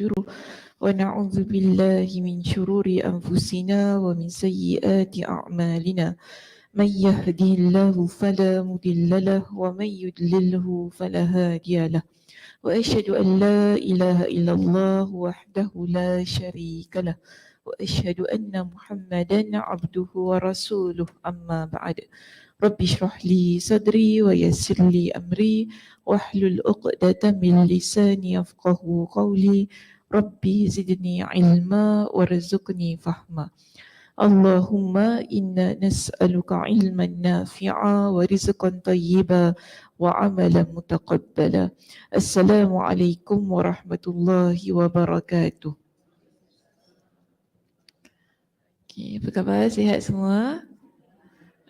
ونستغفره ونعوذ بالله من شرور أنفسنا ومن سيئات أعمالنا من يهده الله فلا مضل له ومن يضلله فلا هادي له وأشهد أن لا إله إلا الله وحده لا شريك له وأشهد أن محمدا عبده ورسوله أما بعد رب اشرح لي صدري ويسر لي أمري واحلل عقدة من لساني يفقه قولي ربي زدني علما وارزقني فهما اللهم إنا نسألك علما نافعا ورزقا طيبا وعملا متقبلا السلام عليكم ورحمة الله وبركاته. Okay, apa khabar? Sihat semua?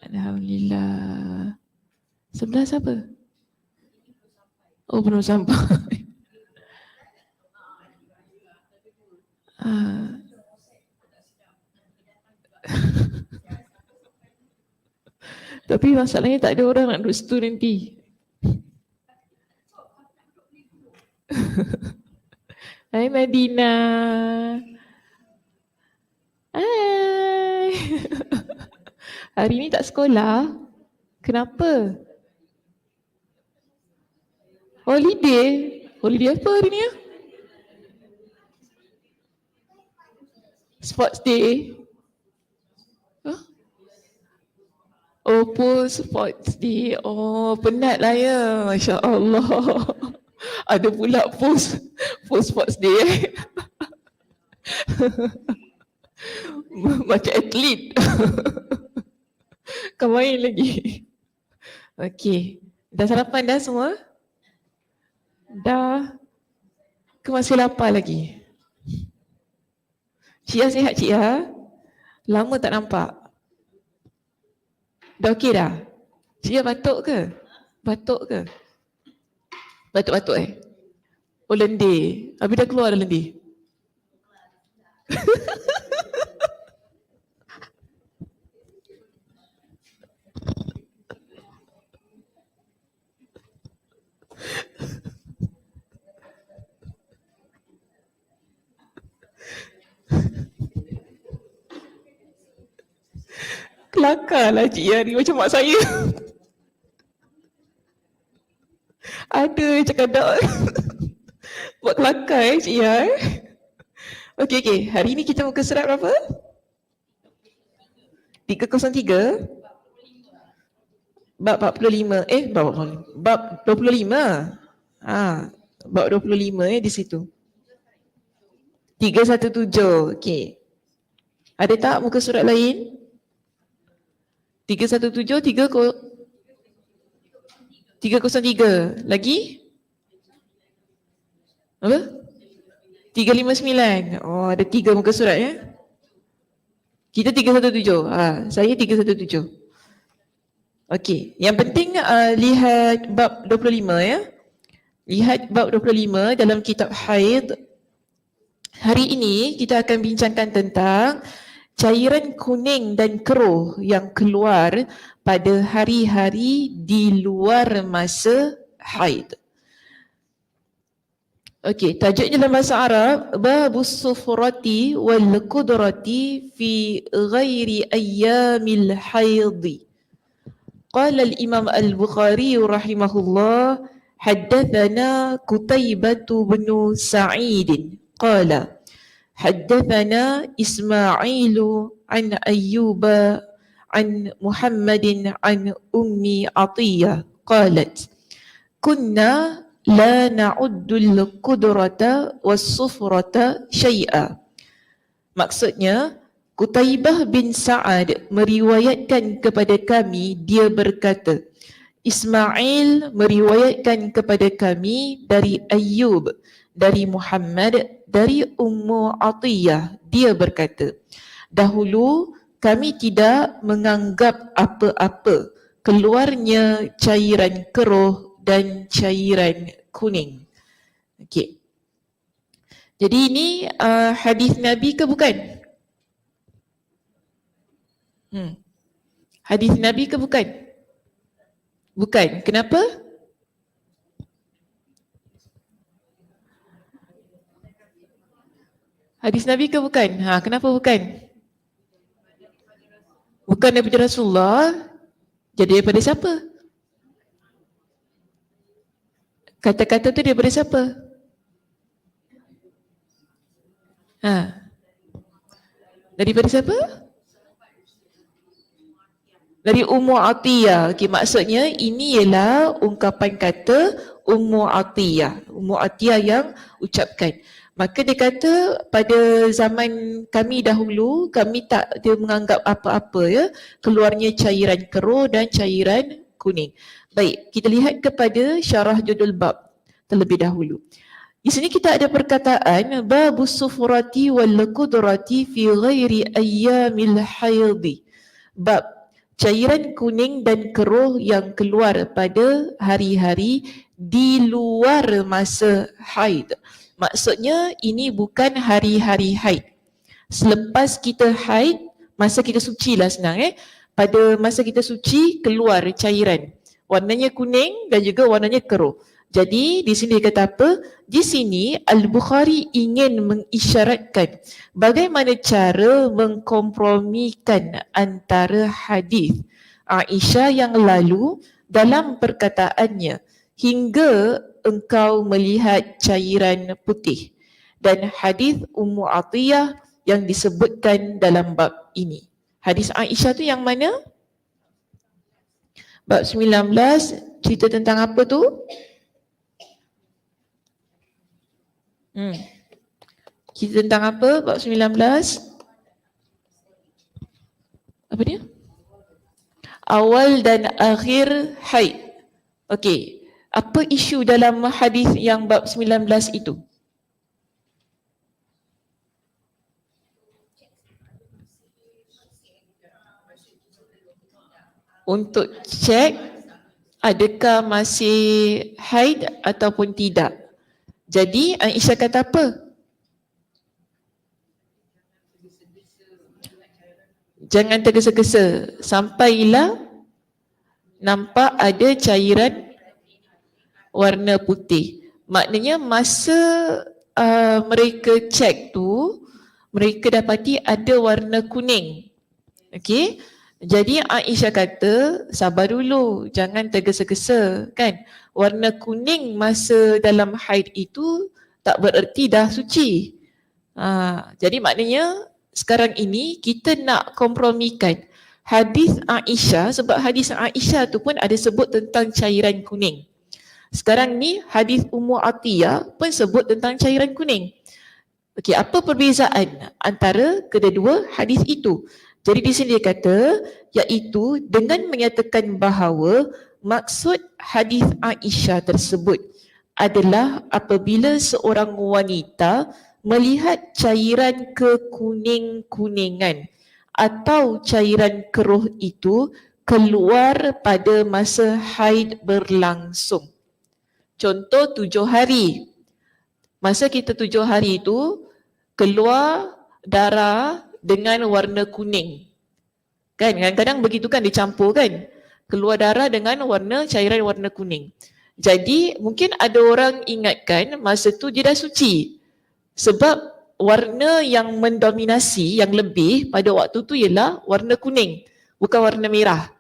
Alhamdulillah. Sebelah siapa? Oh, belum sampai. Tapi masalahnya tak ada orang nak duduk situ nanti. Hai Madina. Hai. Hari ni tak sekolah? Kenapa? Holiday? Holiday apa hari ni? Sports day? Huh? Oh, post sports day. Oh, penat lah ya. Masya Allah. Ada pula post sports day. Macam atlet. Kau main lagi. Okey. Dah sarapan dah semua? Dah. Kau masih lapar lagi? Cik Ya sihat Cik Ya? Lama tak nampak. Dah okey dah? Cik Ya batuk ke? Batuk ke? Batuk-batuk Oh lendir. Habis dah keluar dah lendir? Kelakar lah Cik Ya ni macam mak saya. Ada cakap dak. Buat kelakar Cik Ya Okey, hari ni kita muka surat berapa? 303 Bab 45 Bab 25 Bab 25 di situ 317 okey. Ada tak muka surat lain? 317 303 lagi? Apa? 359. Oh, ada 3 muka surat ya. Kita 317. Saya 317. Okey, yang penting lihat bab 25 ya. Lihat bab 25 dalam kitab haid. Hari ini kita akan bincangkan tentang cairan kuning dan keruh yang keluar pada hari-hari di luar masa haid. Okey, tajuknya dalam bahasa Arab babus sufrati wal qudrati fi ghairi ayyamil haid. Qala al-Imam al-Bukhari rahimahullah haddathana Qutaibah bin Sa'id qala haddathana Ismail an Ayyub an Muhammadin an Ummi Atiyah qalat kunna la na'uddul qudrata was-sufrata syai'a. Maksudnya Qutaibah bin Sa'ad meriwayatkan kepada kami, dia berkata, Ismail meriwayatkan kepada kami dari Ayyub, dari Muhammad, dari Ummu Atiyah, dia berkata, dahulu kami tidak menganggap apa-apa keluarnya cairan keruh dan cairan kuning. Okey. Jadi ini hadis Nabi ke bukan? Hadis Nabi ke bukan? Bukan. Kenapa? Hadis Nabi ke bukan? Kenapa bukan? Bukan daripada Rasulullah. Jadi daripada siapa? Kata-kata tu daripada siapa? Daripada siapa? Dari Ummu Atiyah. Okay, maksudnya ini ialah ungkapan kata Ummu Atiyah. Ummu Atiyah yang ucapkan. Maka dia kata pada zaman kami dahulu, kami tak dia menganggap apa-apa ya, keluarnya cairan keruh dan cairan kuning. Baik, kita lihat kepada syarah judul bab terlebih dahulu. Di sini kita ada perkataan babus sufrati wal qudrati fi ghairi ayyamil haidhi. Bab cairan kuning dan keruh yang keluar pada hari-hari di luar masa haid. Maksudnya ini bukan hari-hari haid. Selepas kita haid, masa kita suci lah senang pada masa kita suci keluar cairan. Warnanya kuning dan juga warnanya keruh. Jadi di sini dia kata apa? Di sini Al-Bukhari ingin mengisyaratkan bagaimana cara mengkompromikan antara hadis Aisyah yang lalu dalam perkataannya hingga engkau melihat cairan putih dan hadis Ummu Atiyah yang disebutkan dalam bab ini. Hadis Aisyah tu yang mana? Bab 19 cerita tentang apa tu? Cerita tentang apa bab 19? Apa dia? Awal dan akhir haid. Okey. Apa isu dalam hadis yang bab 19 itu? Untuk cek adakah masih haid ataupun tidak. Jadi Aisyah kata apa? Jangan tergesa-gesa sampailah nampak ada cairan warna putih. Maknanya masa mereka cek tu, mereka dapati ada warna kuning. Okey. Jadi Aisyah kata sabar dulu, jangan tergesa-gesa kan. Warna kuning masa dalam haid itu tak bererti dah suci. Jadi maknanya sekarang ini kita nak kompromikan hadis Aisyah, sebab hadis Aisyah tu pun ada sebut tentang cairan kuning. Sekarang ni hadis Ummu Atiyah pun sebut tentang cairan kuning. Okey, apa perbezaan antara kedua-dua hadis itu? Jadi di sini dia kata iaitu dengan menyatakan bahawa maksud hadis Aisyah tersebut adalah apabila seorang wanita melihat cairan kekuning-kuningan atau cairan keruh itu keluar pada masa haid berlangsung. Contoh 7 hari. Masa kita 7 hari itu keluar darah dengan warna kuning. Kan kadang-kadang begitu kan dicampur kan. Keluar darah dengan cairan warna kuning. Jadi mungkin ada orang ingatkan masa tu dia dah suci. Sebab warna yang mendominasi, yang lebih pada waktu tu ialah warna kuning, bukan warna merah.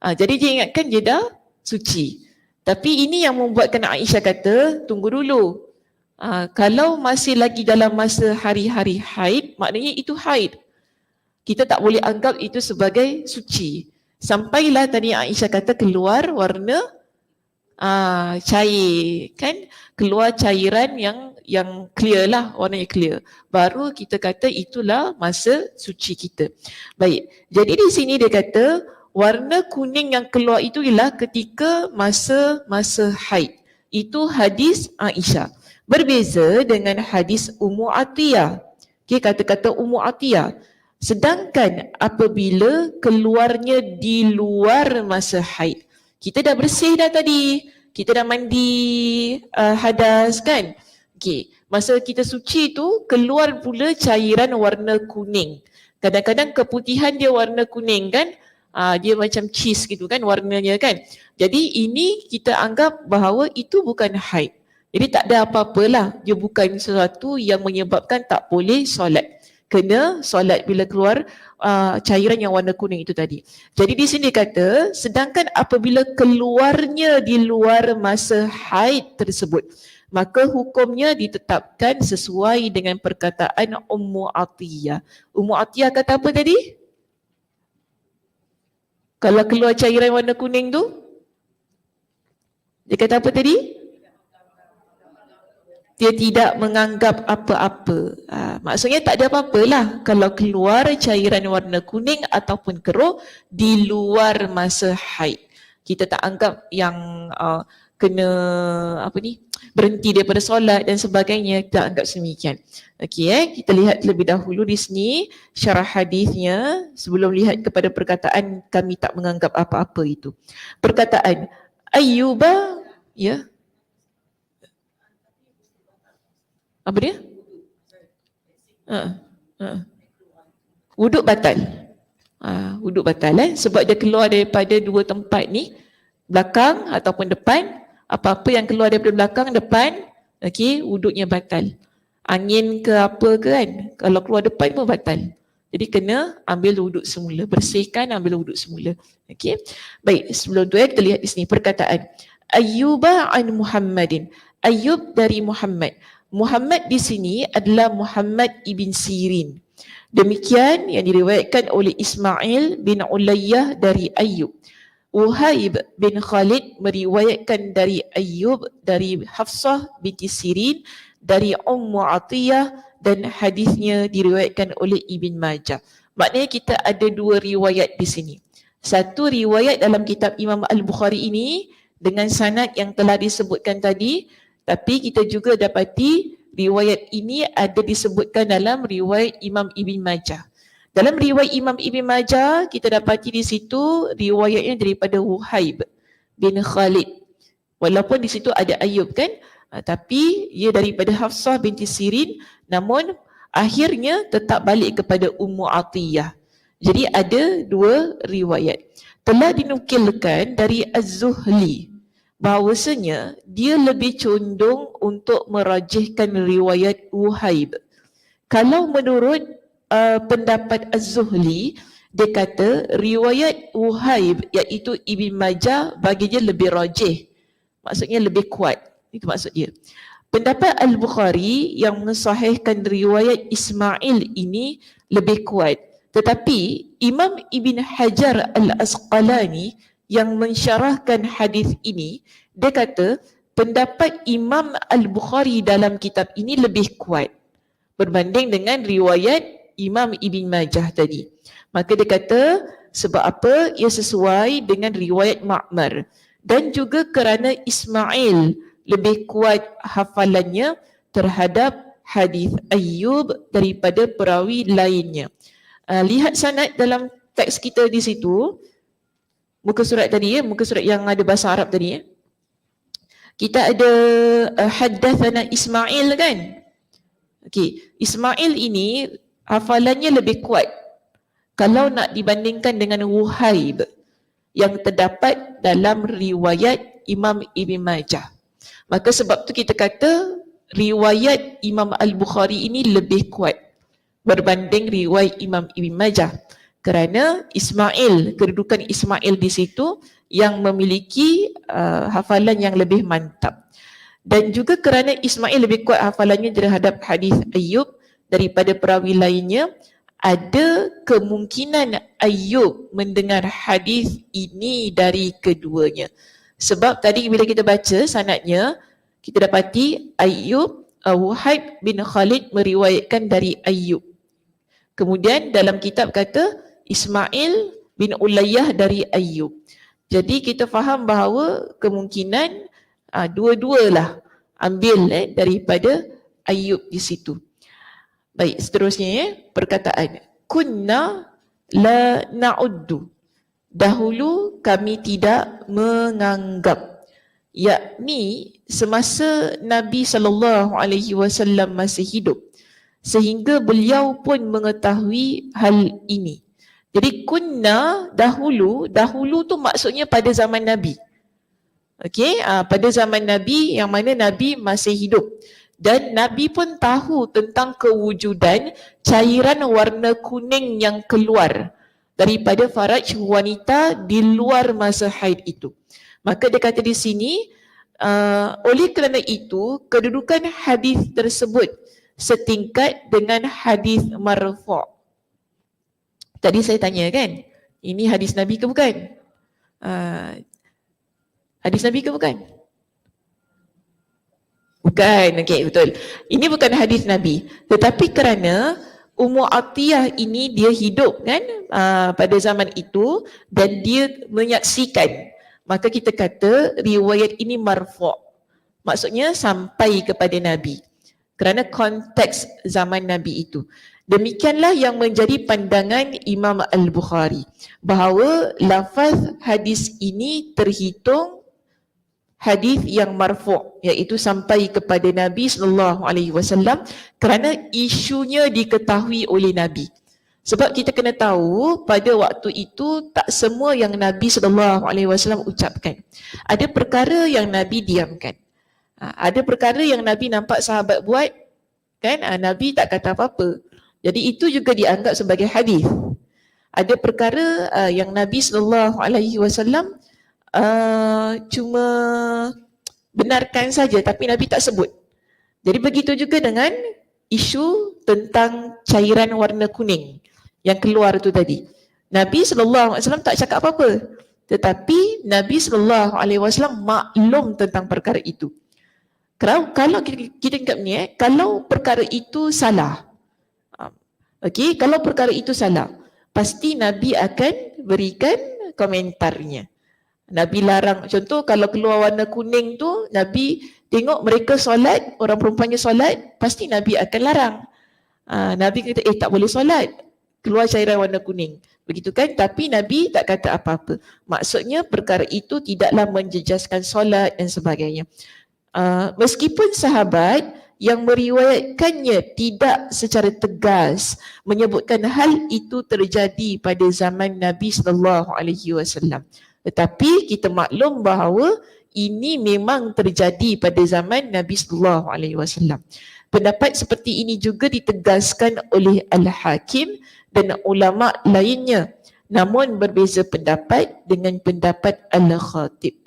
Jadi dia ingatkan dia dah suci. Tapi ini yang membuatkan Aisyah kata, tunggu dulu. Kalau masih lagi dalam masa hari-hari haid, maknanya itu haid. Kita tak boleh anggap itu sebagai suci. Sampailah tadi Aisyah kata keluar warna cair kan, keluar cairan yang clear lah, warnanya clear, baru kita kata itulah masa suci kita. Baik, jadi di sini dia kata warna kuning yang keluar itu ialah ketika masa haid. Itu hadis Aisyah. Berbeza dengan hadis Ummu Atiyah. Okay, kata-kata Ummu Atiyah. Sedangkan apabila keluarnya di luar masa haid, kita dah bersih dah tadi, kita dah mandi hadas kan. Okay. Masa kita suci tu keluar pula cairan warna kuning. Kadang-kadang keputihan dia warna kuning kan. Dia macam cheese gitu kan warnanya kan. Jadi ini kita anggap bahawa itu bukan haid. Jadi tak ada apa-apalah, dia bukan sesuatu yang menyebabkan tak boleh solat. Kena solat bila keluar cairan yang warna kuning itu tadi. Jadi di sini kata, sedangkan apabila keluarnya di luar masa haid tersebut, maka hukumnya ditetapkan sesuai dengan perkataan Ummu Atiyah. Ummu Atiyah kata apa tadi? Kalau keluar cairan warna kuning tu, dia kata apa tadi? Dia tidak menganggap apa-apa. Maksudnya tak ada apa-apalah kalau keluar cairan warna kuning ataupun keruh di luar masa haid. Kita tak anggap yang kena berhenti daripada solat dan sebagainya, tak anggap semikian. Okey, kita lihat lebih dahulu di sini syarah hadisnya sebelum lihat kepada perkataan kami tak menganggap apa-apa itu. Perkataan Ayyuba, ya. Apa dia? Wuduk batal. Wuduk batal sebab dia keluar daripada dua tempat ni, belakang ataupun depan. Apa-apa yang keluar daripada belakang, depan, okey, wuduknya batal. Angin ke apa ke kan, kalau keluar depan pun batal. Jadi kena ambil wuduk semula, bersihkan, ambil wuduk semula. Okey. Baik, sebelum tu kita lihat di sini perkataan Ayyuba an Muhammadin. Ayyub dari Muhammad. Muhammad di sini adalah Muhammad ibn Sirin. Demikian yang diriwayatkan oleh Ismail bin Ulayyah dari Ayyub. Uhaib bin Khalid meriwayatkan dari Ayyub dari Hafsah binti Sirin dari Ummu Atiyah dan hadisnya diriwayatkan oleh Ibn Majah. Maknanya kita ada dua riwayat di sini. Satu riwayat dalam kitab Imam Al-Bukhari ini dengan sanad yang telah disebutkan tadi, tapi kita juga dapati riwayat ini ada disebutkan dalam riwayat Imam Ibn Majah. Dalam riwayat Imam Ibn Majah, kita dapati di situ riwayatnya daripada Uhaib bin Khalid. Walaupun di situ ada Ayyub kan, tapi ia daripada Hafsah binti Sirin, namun akhirnya tetap balik kepada Ummu Atiyah. Jadi ada dua riwayat. Telah dinukilkan dari Az-Zuhli bahawasanya dia lebih condong untuk merajihkan riwayat Uhaib. Kalau menurut pendapat Az-Zuhli, dia kata riwayat Uhaib iaitu Ibn Majah baginya lebih rajih. Maksudnya lebih kuat. Itu maksud dia. Pendapat Al-Bukhari yang mensahihkan riwayat Ismail ini lebih kuat. Tetapi Imam Ibn Hajar Al-Asqalani yang mensyarahkan hadis ini, dia kata pendapat Imam Al-Bukhari dalam kitab ini lebih kuat berbanding dengan riwayat Imam Ibn Majah tadi. Maka dia kata sebab apa? Ia sesuai dengan riwayat Ma'mar dan juga kerana Ismail lebih kuat hafalannya terhadap hadis Ayyub daripada perawi lainnya. Lihat sanad dalam teks kita di situ, muka surat tadi muka surat yang ada bahasa Arab tadi kita ada haddatsana Ismail kan. Okey, Ismail ini hafalannya lebih kuat kalau nak dibandingkan dengan Uhaib yang terdapat dalam riwayat Imam Ibn Majah. Maka sebab tu kita kata riwayat Imam Al-Bukhari ini lebih kuat berbanding riwayat Imam Ibn Majah. Kerana Ismail, kedudukan Ismail di situ yang memiliki hafalan yang lebih mantap. Dan juga kerana Ismail lebih kuat hafalannya terhadap hadis Ayyub daripada perawi lainnya, ada kemungkinan Ayyub mendengar hadis ini dari keduanya. Sebab tadi bila kita baca sanadnya, kita dapati Ayyub, Uhaib bin Khalid meriwayatkan dari Ayyub. Kemudian dalam kitab kata Ismail bin Ulayyah dari Ayyub. Jadi kita faham bahawa kemungkinan dua-dualah ambil daripada Ayyub di situ. Baik, seterusnya perkataan kunna la na'uddu. Dahulu kami tidak menganggap, yakni semasa Nabi SAW masih hidup, sehingga beliau pun mengetahui hal ini. Jadi kunna dahulu tu maksudnya pada zaman Nabi. Okey, pada zaman Nabi yang mana Nabi masih hidup. Dan Nabi pun tahu tentang kewujudan cairan warna kuning yang keluar daripada faraj wanita di luar masa haid itu. Maka dia kata di sini, oleh kerana itu, kedudukan hadis tersebut setingkat dengan hadis marfu'. Tadi saya tanya kan, ini hadis Nabi ke bukan? Hadis Nabi ke bukan? Bukan, okey, betul. Ini bukan hadis Nabi. Tetapi kerana Ummu Atiyah ini dia hidup kan pada zaman itu dan dia menyaksikan, maka kita kata riwayat ini marfu'. Maksudnya sampai kepada Nabi. Kerana konteks zaman Nabi itu. Demikianlah yang menjadi pandangan Imam Al-Bukhari bahawa lafaz hadis ini terhitung hadis yang marfu', iaitu sampai kepada Nabi SAW kerana isunya diketahui oleh Nabi. Sebab kita kena tahu pada waktu itu tak semua yang Nabi SAW ucapkan. Ada perkara yang Nabi diamkan. Ada perkara yang Nabi nampak sahabat buat, kan? Nabi tak kata apa-apa. Jadi itu juga dianggap sebagai hadis. Ada perkara yang Nabi SAW cuma benarkan saja tapi Nabi tak sebut. Jadi begitu juga dengan isu tentang cairan warna kuning yang keluar tu tadi. Nabi SAW tak cakap apa-apa. Tetapi Nabi SAW maklum tentang perkara itu. Kalau kita ingat ni, kalau perkara itu salah, okey, kalau perkara itu salah, pasti Nabi akan berikan komentarnya. Nabi larang, contoh kalau keluar warna kuning tu, Nabi tengok mereka solat, orang perempuannya solat, pasti Nabi akan larang. Nabi kata, tak boleh solat, keluar cairan warna kuning. Begitu kan? Tapi Nabi tak kata apa-apa. Maksudnya perkara itu tidaklah menjejaskan solat dan sebagainya. Meskipun sahabat yang meriwayatkannya tidak secara tegas menyebutkan hal itu terjadi pada zaman Nabi SAW. Tetapi kita maklum bahawa ini memang terjadi pada zaman Nabi SAW. Pendapat seperti ini juga ditegaskan oleh Al-Hakim dan ulama lainnya. Namun berbeza pendapat dengan pendapat Al-Khatib.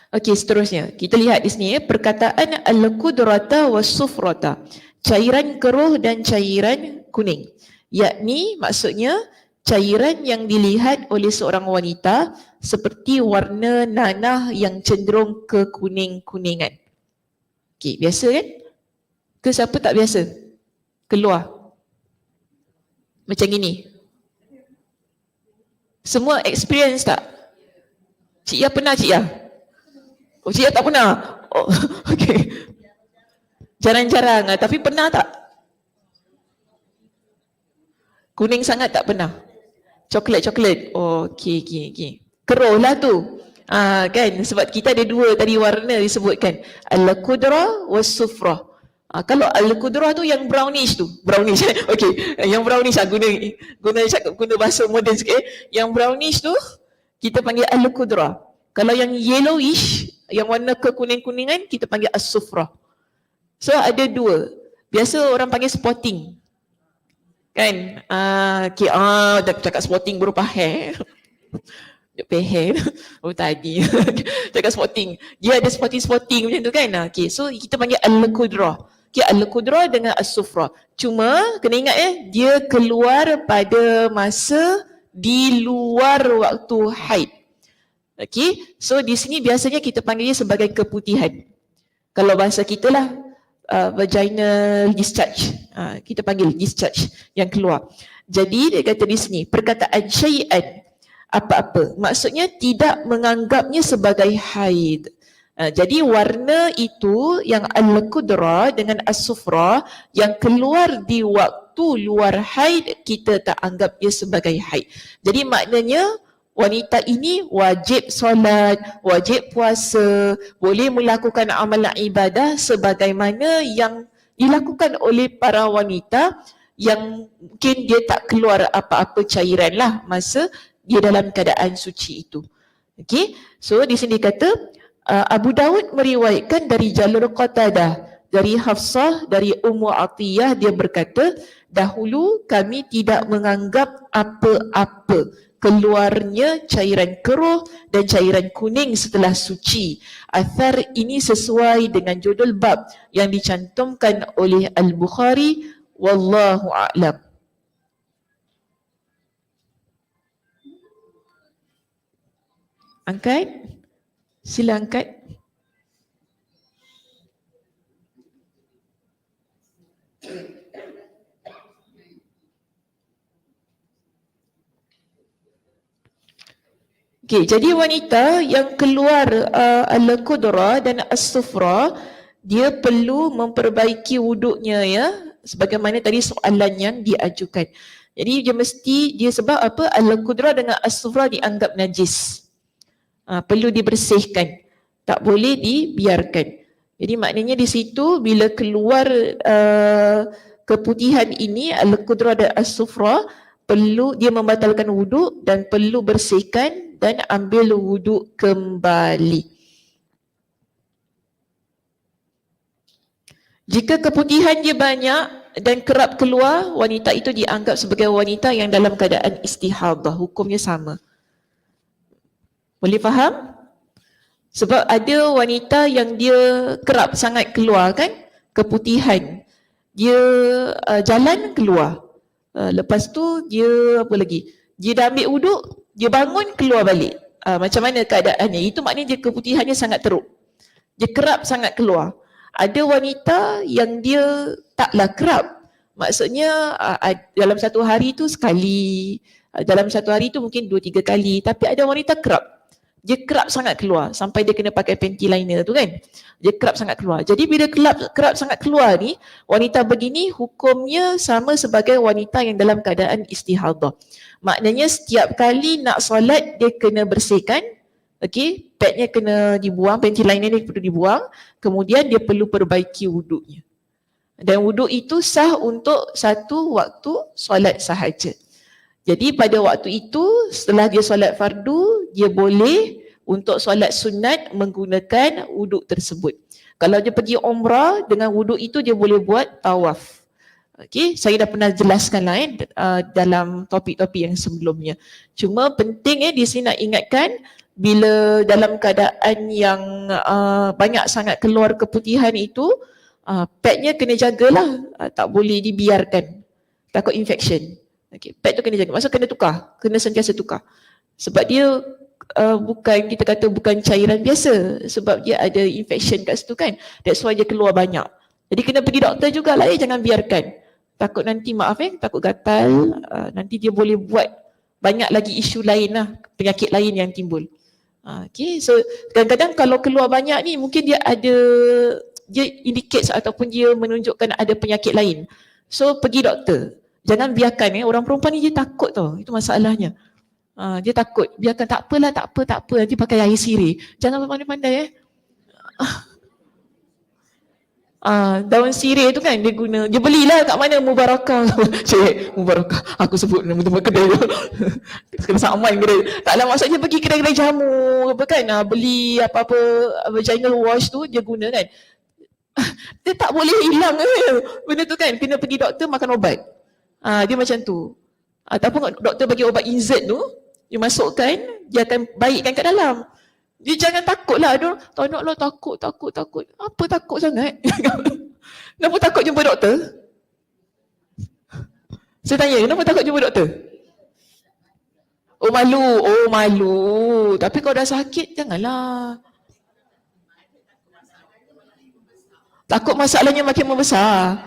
Okey, seterusnya. Kita lihat di sini perkataan al-qudrata was-sufrata. Cairan keruh dan cairan kuning. Yakni maksudnya cairan yang dilihat oleh seorang wanita seperti warna nanah yang cenderung ke kuning-kuningan. Okey, biasa kan? Ke siapa tak biasa? Keluar. Macam ini. Semua experience tak? Cik Ya pernah, Cik Ya? Oh, Cik Ya tak pernah? Oh, okey. Jarang-jarang, tapi pernah tak? Kuning sangat tak pernah? Coklat-coklat? Oh, okey. Keruh lah tu. Kan? Sebab kita ada dua tadi warna disebutkan. Al-Qudra was-Sufrah. Kalau Al-Qudra tu yang brownish tu. Brownish. Okey. Yang brownish guna bahasa moden sikit. Yang brownish tu kita panggil Al-Qudra. Kalau yang yellowish, yang warna kekuning-kuningan, kita panggil as-sufrah. So ada dua. Biasa orang panggil spotting. Kan? Dah cakap spotting berupa hair. Hair. Oh tadi. Cakap spotting. Dia ada spotting-spotting macam tu kan? Okay, so kita panggil al-qudra. Okay, al-qudra dengan as-sufrah. Cuma kena ingat dia keluar pada masa di luar waktu haid. Okay, so di sini biasanya kita panggilnya sebagai keputihan. Kalau bahasa kita lah, vaginal discharge. Kita panggil discharge yang keluar. Jadi dia kata di sini, perkataan syai'an, apa-apa. Maksudnya tidak menganggapnya sebagai haid. Jadi warna itu yang al-qudra dengan as-sufra yang keluar di waktu luar haid, kita tak anggap ia sebagai haid. Jadi maknanya wanita ini wajib solat, wajib puasa, boleh melakukan amalan ibadah sebagaimana yang dilakukan oleh para wanita yang mungkin dia tak keluar apa-apa cairan lah masa dia dalam keadaan suci itu. Okey, so di sini kata Abu Dawud meriwayatkan dari jalur Qatadah, dari Hafsah, dari Ummu Atiyah, dia berkata, dahulu kami tidak menganggap apa-apa keluarnya cairan keruh dan cairan kuning setelah suci. Athar ini sesuai dengan judul bab yang dicantumkan oleh Al-Bukhari. Wallahu a'lam. Angkat. Sila angkat. Okay, jadi wanita yang keluar al-qudra dan as-sufra, dia perlu memperbaiki wuduknya ya, sebagaimana tadi soalan yang diajukan. Jadi dia mesti, dia sebab apa, al-qudra dengan as-sufra dianggap najis. Perlu dibersihkan, tak boleh dibiarkan. Jadi maknanya di situ bila keluar keputihan ini, al-qudra dan as-sufra, perlu dia membatalkan wuduk dan perlu bersihkan dan ambil wuduk kembali. Jika keputihan dia banyak dan kerap keluar, wanita itu dianggap sebagai wanita yang dalam keadaan istihadah. Hukumnya sama. Boleh faham? Sebab ada wanita yang dia kerap sangat keluar kan, keputihan. Dia jalan keluar. Lepas tu dia apa lagi? Dia dah ambil wuduk, dia bangun keluar balik. Macam mana keadaannya? Itu maknanya dia keputihannya sangat teruk. Dia kerap sangat keluar. Ada wanita yang dia taklah kerap. Maksudnya dalam satu hari tu sekali, dalam satu hari tu mungkin 2-3 kali. Tapi ada wanita kerap. Dia kerap sangat keluar sampai dia kena pakai panty liner tu kan. Dia kerap sangat keluar. Jadi bila kerap sangat keluar ni, wanita begini hukumnya sama sebagai wanita yang dalam keadaan istihadah. Maknanya setiap kali nak solat dia kena bersihkan. Okey, padnya kena dibuang, panty liner ni perlu dibuang. Kemudian dia perlu perbaiki wuduknya. Dan wuduk itu sah untuk satu waktu solat sahaja. Jadi pada waktu itu setelah dia solat fardu, dia boleh untuk solat sunat menggunakan wuduk tersebut. Kalau dia pergi umrah, dengan wuduk itu dia boleh buat tawaf. Okey, saya dah pernah jelaskan lah dalam topik-topik yang sebelumnya. Cuma penting di sini nak ingatkan, bila dalam keadaan yang banyak sangat keluar keputihan itu, padnya kena jagalah, tak boleh dibiarkan, takut infection. Okay, pad tu kena jaga, maksud kena tukar, kena sentiasa tukar. Sebab dia bukan, kita kata bukan cairan biasa, sebab dia ada infection kat situ kan. That's why dia keluar banyak. Jadi kena pergi doktor jugalah, jangan biarkan. Takut nanti, maaf takut gatal, nanti dia boleh buat banyak lagi isu lain lah, penyakit lain yang timbul. Okay, so kadang-kadang kalau keluar banyak ni mungkin dia ada, dia indicates ataupun dia menunjukkan ada penyakit lain. So pergi doktor. Jangan biarkan orang perempuan ni dia takut tau, itu masalahnya. Dia takut, biarkan tak apalah, tak apa, nanti pakai air sirih. Jangan pandai-pandai daun sirih tu kan dia guna, dia belilah kat mana, Mubarakah. Cik, Mubarakah, aku sebut nama kedai tu. Kena saman kedai. Taklah maksudnya pergi kedai-kedai jamu apa kan, beli apa-apa vaginal wash tu dia guna kan. Dia tak boleh hilang benda tu kan, kena pergi doktor makan ubat. Dia macam tu. Ataupun doktor bagi ubat insert tu, dia masukkan, dia akan baikkan kat dalam. Dia jangan takutlah, tak naklah takut. Apa takut sangat? Kenapa takut jumpa doktor? Saya tanya, kenapa takut jumpa doktor? Oh malu. Tapi kalau dah sakit, janganlah. Takut masalahnya makin membesar.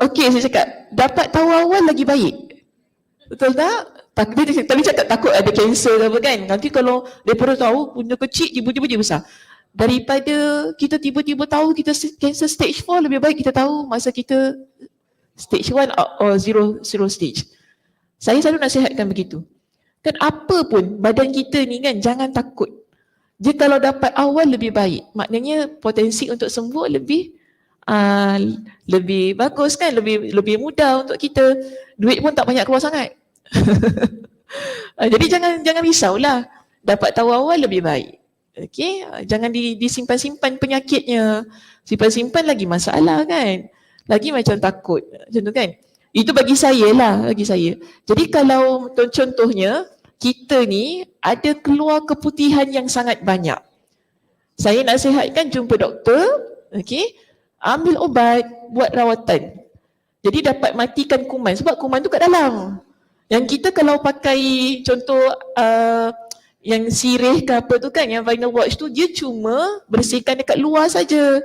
Okey, saya cakap, dapat tahu awal lagi baik. Betul tak? Dia tadi cakap takut ada kanser ke apa kan. Nanti kalau dia perlu tahu, benda kecil tiba-tiba dia besar. Daripada kita tiba-tiba tahu kita kanser stage 4, lebih baik kita tahu masa kita stage 1 or zero stage. Saya selalu nasihatkan begitu. Kan apa pun badan kita ni kan, jangan takut. Dia kalau dapat awal lebih baik, maknanya potensi untuk sembuh lebih bagus kan, lebih mudah untuk kita. Duit pun tak banyak keluar sangat. Jadi jangan risaulah. Dapat tahu awal lebih baik. Okey, jangan disimpan-simpan penyakitnya. Simpan-simpan lagi masalah kan. Lagi macam takut. Macam tu kan. Itu bagi saya lah, bagi saya. Jadi kalau contohnya kita ni ada keluar keputihan yang sangat banyak. Saya nasihatkan jumpa doktor, okey, ambil ubat, buat rawatan. Jadi dapat matikan kuman sebab kuman tu kat dalam. Yang kita kalau pakai contoh yang sirih ke apa tu kan, yang vinyl watch tu, dia cuma bersihkan dekat luar saja.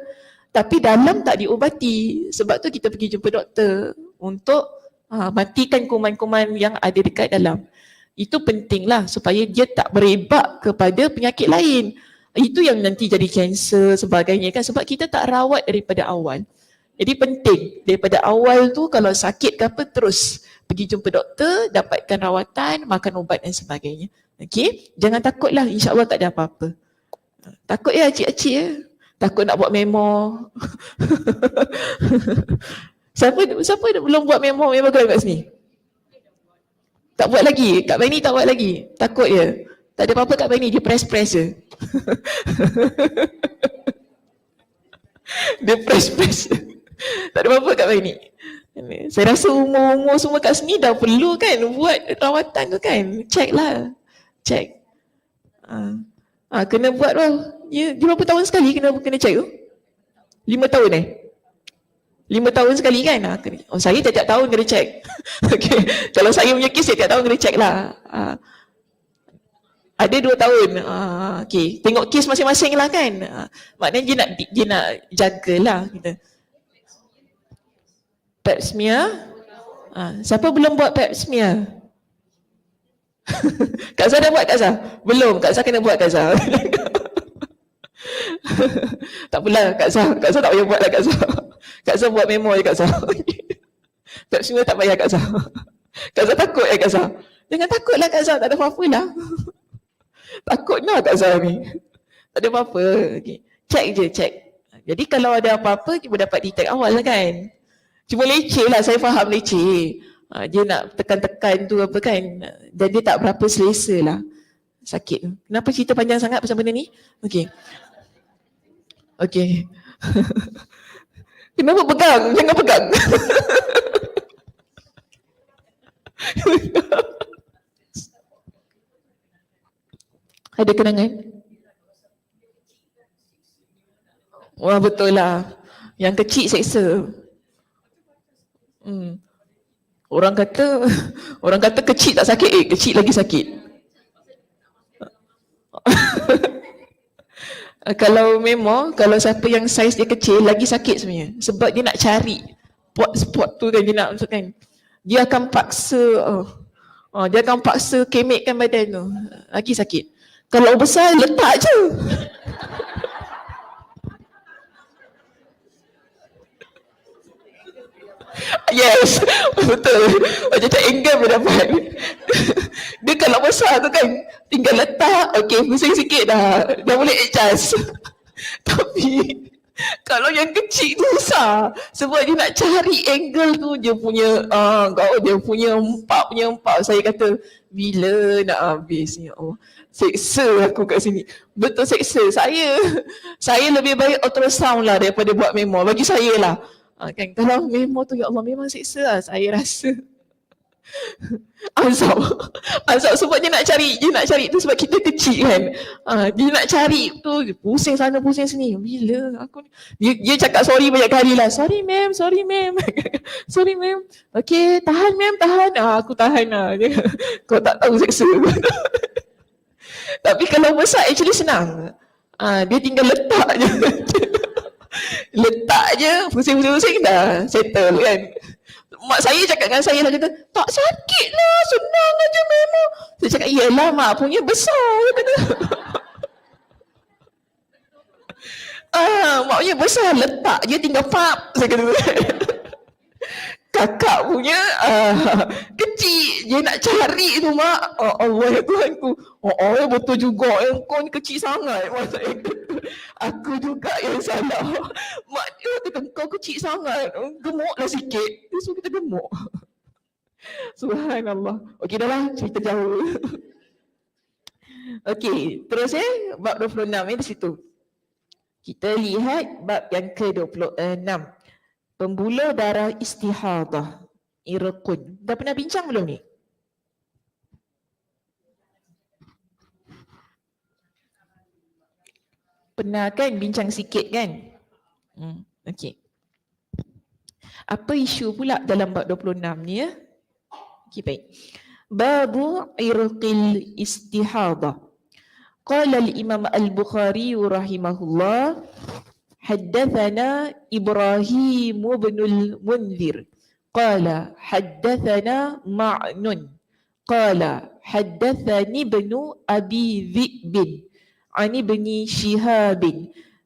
Tapi dalam tak diubati. Sebab tu kita pergi jumpa doktor untuk matikan kuman-kuman yang ada dekat dalam. Itu pentinglah supaya dia tak berebak kepada penyakit lain. Itu yang nanti jadi kanser sebagainya kan, sebab kita tak rawat daripada awal. Jadi penting daripada awal tu kalau sakit ke apa terus pergi jumpa doktor, dapatkan rawatan, makan ubat dan sebagainya. Okey, jangan takutlah, insya-Allah tak ada apa-apa. Takut ya acik-acik ya. Takut nak buat memo. Siapa belum buat memo kat sini? Tak buat lagi. Kak Baini tak buat lagi. Takut ya. Tak ada apa-apa Kak Baini, dia press je. Dia press. Tak ada apa-apa Kak Baini. Saya rasa umur semua kat sini dah perlu kan buat rawatan tu kan. Check lah. Check. Kena buat lah. Ya, berapa tahun sekali kena check tu? 5 tahun 5 tahun sekali kan? Oh, saya tiap tahun kena check. Okay. Kalau saya punya kes, saya tiap tahun kena check lah. Ada 2 tahun. Okay. Tengok kes masing-masing lah kan. Maknanya dia nak jagalah kita. Pap smear. Siapa belum buat pap smear? Kak Zah dah buat Kak Zah? Belum, Kak Zah kena buat Kak Zah. Tak apalah Kak Zah tak payah buat lah Kak Zah. Kak Zah buat memo je Kak Zah. Pap smear tak payah Kak Zah. Kak Zah takut Kak Zah? Jangan takut lah Kak Zah, tak ada apa-apa lah. Takut lah Kak Zah ni. Tak ada apa-apa. Okay. Check je, check. Jadi kalau ada apa-apa, kita dapat detect awal lah kan. Cuma leceh lah, saya faham leceh. Dia nak tekan-tekan tu apa kan. Dan dia tak berapa selesa lah. Sakit tu. Kenapa cerita panjang sangat pasal benda ni? Okay. Okay. Kenapa pegang? Jangan pegang. Ada kenangan? Wah betul lah. Yang kecil seksa. Orang kata kecil tak sakit, kecil lagi sakit. Kalau siapa yang saiz dia kecil lagi sakit sebenarnya. Sebab dia nak cari spot tu kan, dia nak masukkan. Dia akan paksa kemikkan badan tu. Lagi sakit. Kalau besar letak je. Yes, betul. Macam angle pun dapat. Dia kalau besar tu kan, tinggal letak, okay, pusing sikit dah boleh adjust. Tapi kalau yang kecil tu susah. Sebab dia nak cari angle tu, dia punya empat. Saya kata, bila nak habis ni? Oh, seksa aku kat sini. Betul seksa. Saya lebih baik ultrasound lah daripada buat memo. Bagi saya lah. Kan kalau memo tu ya Allah memang siksa lah saya rasa. Azab sebab dia nak cari tu sebab kita kecil kan. Dia nak cari tu pusing sana pusing sini. Bila aku dia cakap sorry banyak kali lah. Sorry ma'am. Sorry ma'am. Okay, tahan ma'am, tahan. Aku tahan lah. Kau tak tahu seksa. Tapi kalau besar actually senang. Dia tinggal letak je. Letak je, pusing-pusing dah settle kan. Mak saya cakap dengan saya lah, kata tak sakit lah, senang aja memo. Saya cakap iyalah mak punya besar. Kata. Mak punya besar, letak je tinggal pap. Saya kata kakak punya kecil, dia nak cari tu mak. Allah ya Tuhanku. Ya betul juga yang kau ni kecil sangat. Maksudnya aku juga yang salah. Mak dia kata kau kecil sangat, gemuklah sikit. Dia suruh kita gemuk. Subhanallah. Okey dah lah, cerita jauh. Okey, terus bab 26 di situ. Kita lihat bab yang ke-26. Pembuluh darah istihadah, irqun. Dah pernah bincang belum ni? Pernah kan bincang sikit kan? Okey. Apa isu pula dalam bab 26 ni ya? Okey, baik. Babu irqil istihadah. Qala al-Imam al-Bukhari rahimahullah, haddathana Ibrahim ibn al-Munzir qala haddathana Ma'nun qala haddathani ibnu Abi Dhi'b an ibni Shihab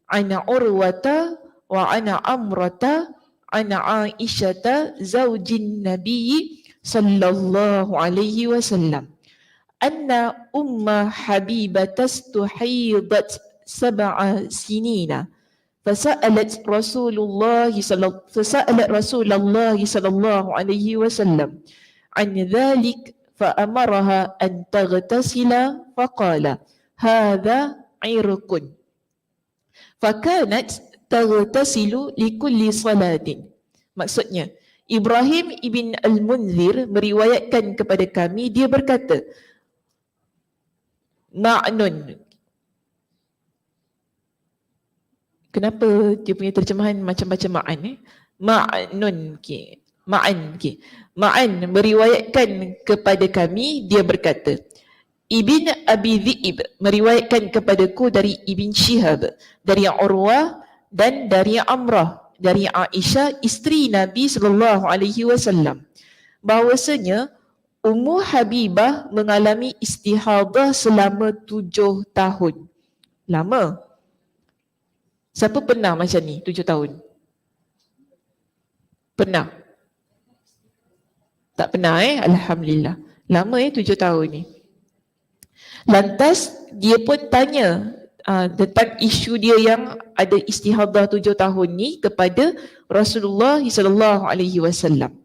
an Urwata wa ana Amrata an Aisyata zaujin Nabi sallallahu alaihi wasallam anna umma Habibah tuhidat 7 sinina فسألت رسول الله صلى الله عليه وسلم عن ذلك فأمرها أن تغتسل فقال هذا عرق فكانت تغتسل لكل صلاة. Maksudnya Ibrahim ibn al-Munzir meriwayatkan kepada kami, dia berkata Ma'nun. Kenapa dia punya terjemahan macam baca ma'an Ma'nun Ma'an Ma'an meriwayatkan kepada kami, dia berkata Ibn Abi Dhi'b meriwayatkan kepadaku dari Ibn Shihab, dari Urwah dan dari Amrah, dari Aisyah isteri Nabi SAW, bahawasanya Ummu Habibah mengalami istihadah selama 7 tahun. Lama. Siapa pernah macam ni 7 tahun? Pernah? Tak pernah Alhamdulillah. Lama 7 tahun ni. Lantas dia pun tanya tentang isu dia yang ada istihadah 7 tahun ni kepada Rasulullah SAW.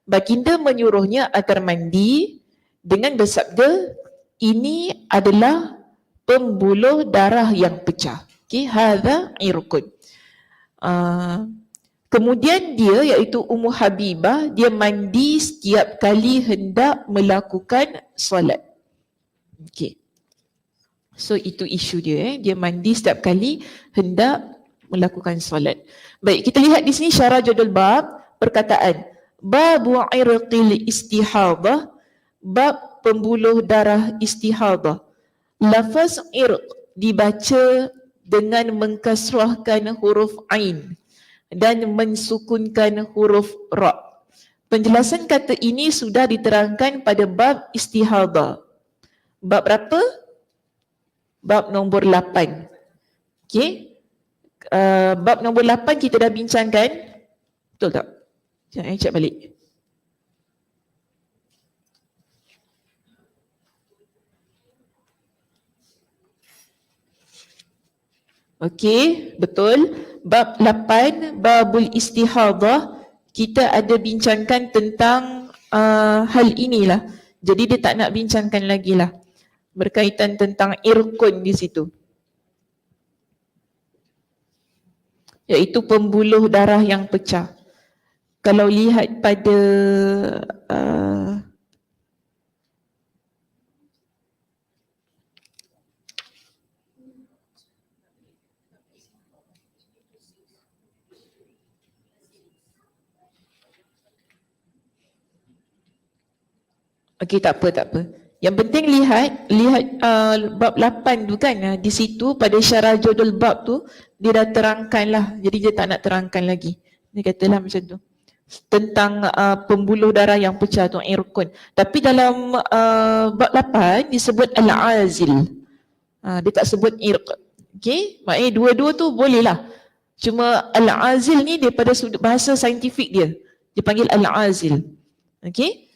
Baginda menyuruhnya agar mandi dengan bersabda, ini adalah pembuluh darah yang pecah. Okey, hadza irqun. Kemudian dia, iaitu Ummu Habibah, dia mandi setiap kali hendak melakukan solat. Okey. So itu isu dia dia mandi setiap kali hendak melakukan solat. Baik, kita lihat di sini syarah judul bab, perkataan babu irqil istihadah, bab pembuluh darah istihadah. Lafaz irq dibaca dengan mengkasrahkan huruf ain dan mensukunkan huruf ra. Penjelasan kata ini sudah diterangkan pada bab istihadah. Bab berapa? Bab nombor 8. Okey. Bab nombor 8 kita dah bincangkan. Betul tak? Jangan cek balik. Okey, betul. Bab 8, babul istihadah, kita ada bincangkan tentang hal inilah. Jadi dia tak nak bincangkan lagi lah berkaitan tentang irqun di situ, iaitu pembuluh darah yang pecah. Kalau lihat pada okey, tak apa. Yang penting lihat bab 8 tu kan, di situ pada syarah judul bab tu dia dah terangkan lah, jadi dia tak nak terangkan lagi. Dia katalah macam tu tentang pembuluh darah yang pecah tu, irqun. Tapi dalam bab 8 disebut al-azil, dia tak sebut irq. Okey, maknanya dua-dua tu boleh lah. Cuma al-azil ni daripada sudut bahasa saintifik dia Dipanggil al-azil. Okey?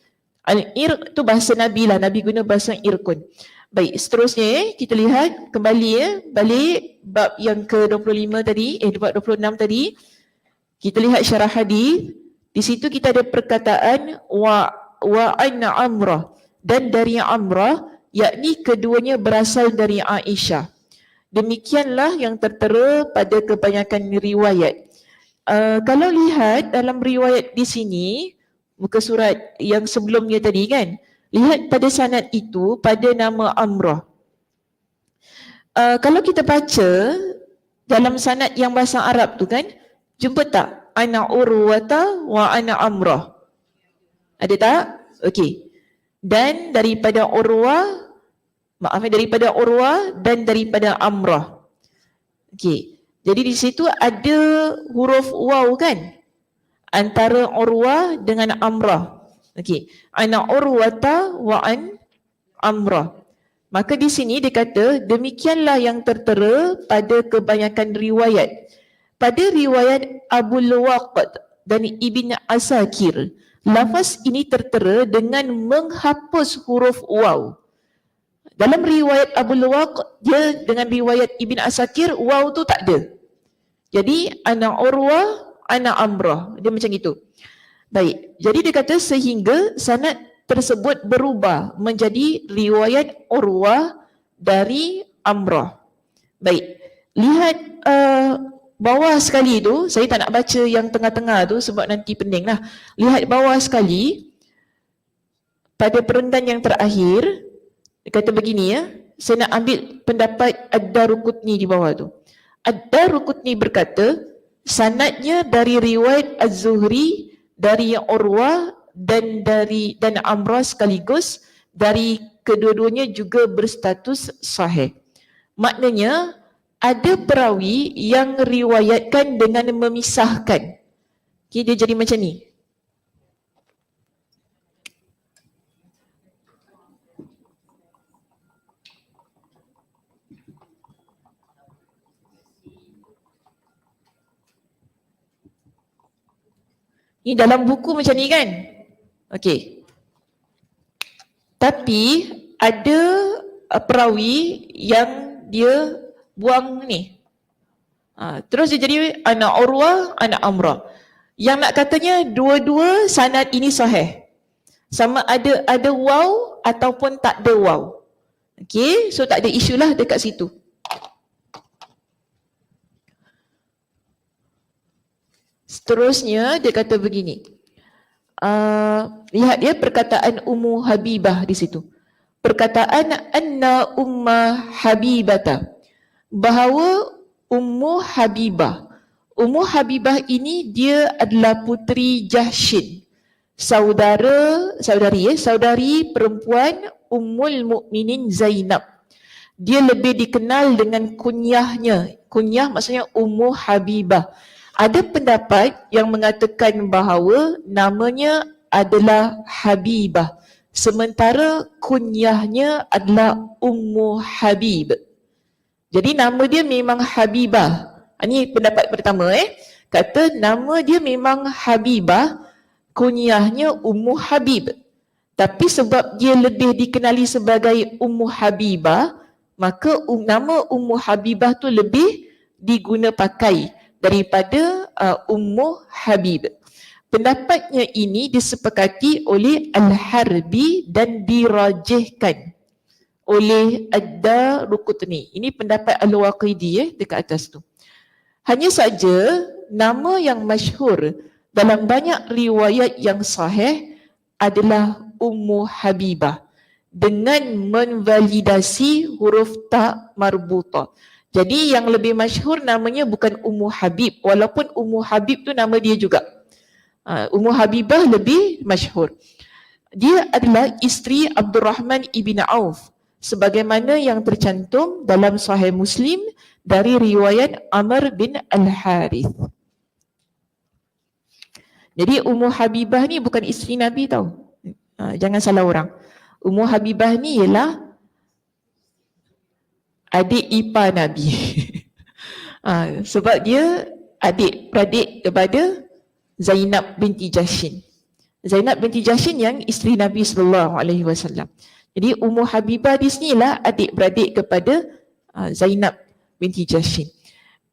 Al-irq tu bahasa Nabi lah, Nabi guna bahasa irqun. Baik, seterusnya kita lihat kembali balik bab yang ke-25 tadi, bab 26 tadi. Kita lihat syarah hadis. Di situ kita ada perkataan wa anna Amrah, dan dari Amrah, yakni keduanya berasal dari Aisyah. Demikianlah yang tertera pada kebanyakan riwayat. Kalau lihat dalam riwayat di sini, muka surat yang sebelumnya tadi kan, lihat pada sanad itu pada nama Amrah. Kalau kita baca dalam sanad yang bahasa Arab tu kan, jumpa tak? Ana Urwata wa ana Amrah. Ada tak? Okey. Dan daripada Urwa dan daripada Amrah. Okey. Jadi di situ ada huruf waw kan? Antara Urwa dengan Amrah. Okey. Ana Urwata wa an Amrah. Maka di sini dia kata demikianlah yang tertera pada kebanyakan riwayat. Pada riwayat Abu Waqid dan Ibn Asakir, lafaz ini tertera dengan menghapus huruf waw. Dalam riwayat Abu Waqid dia dengan riwayat Ibn Asakir waw tu tak ada. Jadi ana Urwa, ana Amrah. Dia macam itu. Baik. Jadi dia kata sehingga sanad tersebut berubah menjadi riwayat Urwa dari Amrah. Baik. Lihat bawah sekali tu, saya tak nak baca yang tengah-tengah tu sebab nanti pening lah. Lihat bawah sekali pada perenggan yang terakhir, dia kata begini ya. Saya nak ambil pendapat Ad-Darqutni di bawah tu. Ad-Darqutni berkata sanadnya dari riwayat Az-Zuhri, dari Urwa dan Amrah sekaligus, dari kedua-duanya juga berstatus sahih. Maknanya ada perawi yang riwayatkan dengan memisahkan. Okay, dia jadi macam ni. Ini dalam buku macam ni kan? Okey. Tapi ada perawi yang dia buang ni. Terus dia jadi anak Urwa, anak Amrah. Yang nak katanya dua-dua sanad ini sahih. Sama ada waw ataupun tak ada waw. Okey, so tak ada isu lah dekat situ. Seterusnya dia kata begini. Lihat dia perkataan Ummu Habibah di situ. Perkataan anna Umma Habibata, bahawa Ummu Habibah. Ummu Habibah ini dia adalah puteri Jahsyin, saudari perempuan Ummul Mukminin Zainab. Dia lebih dikenal dengan kunyahnya. Kunyah maksudnya Ummu Habibah. Ada pendapat yang mengatakan bahawa namanya adalah Habibah, sementara kunyahnya adalah Ummu Habib. Jadi nama dia memang Habibah. Ini pendapat pertama kata nama dia memang Habibah, kunyahnya Ummu Habib. Tapi sebab dia lebih dikenali sebagai Ummu Habibah, maka nama Ummu Habibah tu lebih diguna pakai daripada Ummu Habib. Pendapatnya ini disepakati oleh Al-Harbi dan dirajihkan oleh Ad-Darqutni. Ini pendapat Al-Waqidi dekat atas tu. Hanya saja nama yang masyhur dalam banyak riwayat yang sahih adalah Ummu Habibah dengan menvalidasi huruf ta marbutah. Jadi yang lebih masyhur namanya bukan Ummu Habib, walaupun Ummu Habib tu nama dia juga. Ummu Habibah lebih masyhur. Dia adalah isteri Abdurrahman ibn Auf, sebagaimana yang tercantum dalam Sahih Muslim dari riwayat Amr bin Al-Harith. Jadi Ummu Habibah ni bukan isteri Nabi tau. Jangan salah orang. Ummu Habibah ni ialah adik ipar Nabi. Sebab dia adik-beradik kepada Zainab binti Jashin. Zainab binti Jashin yang isteri Nabi SAW. Jadi Ummu Habibah di sinilah adik-beradik kepada Zainab binti Jashin.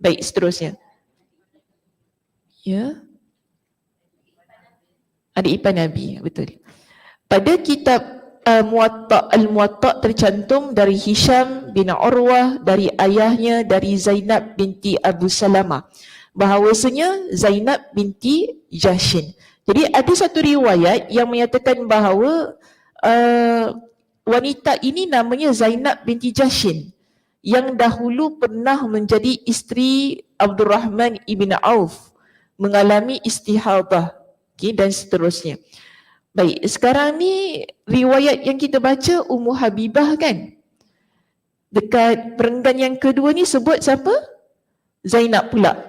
Baik, seterusnya. Ya. Adik ipar Nabi, betul. Pada kitab Al-Muwatta tercantum dari Hisham bin Urwah, dari ayahnya, dari Zainab binti Abu Salamah, bahawasanya Zainab binti Jashin. Jadi ada satu riwayat yang menyatakan bahawa wanita ini namanya Zainab binti Jashin, yang dahulu pernah menjadi isteri Abdul Rahman ibn Auf, mengalami istihadah, dan seterusnya. Baik, sekarang ni riwayat yang kita baca Ummu Habibah kan, dekat perenggan yang kedua ni sebut siapa? Zainab pula.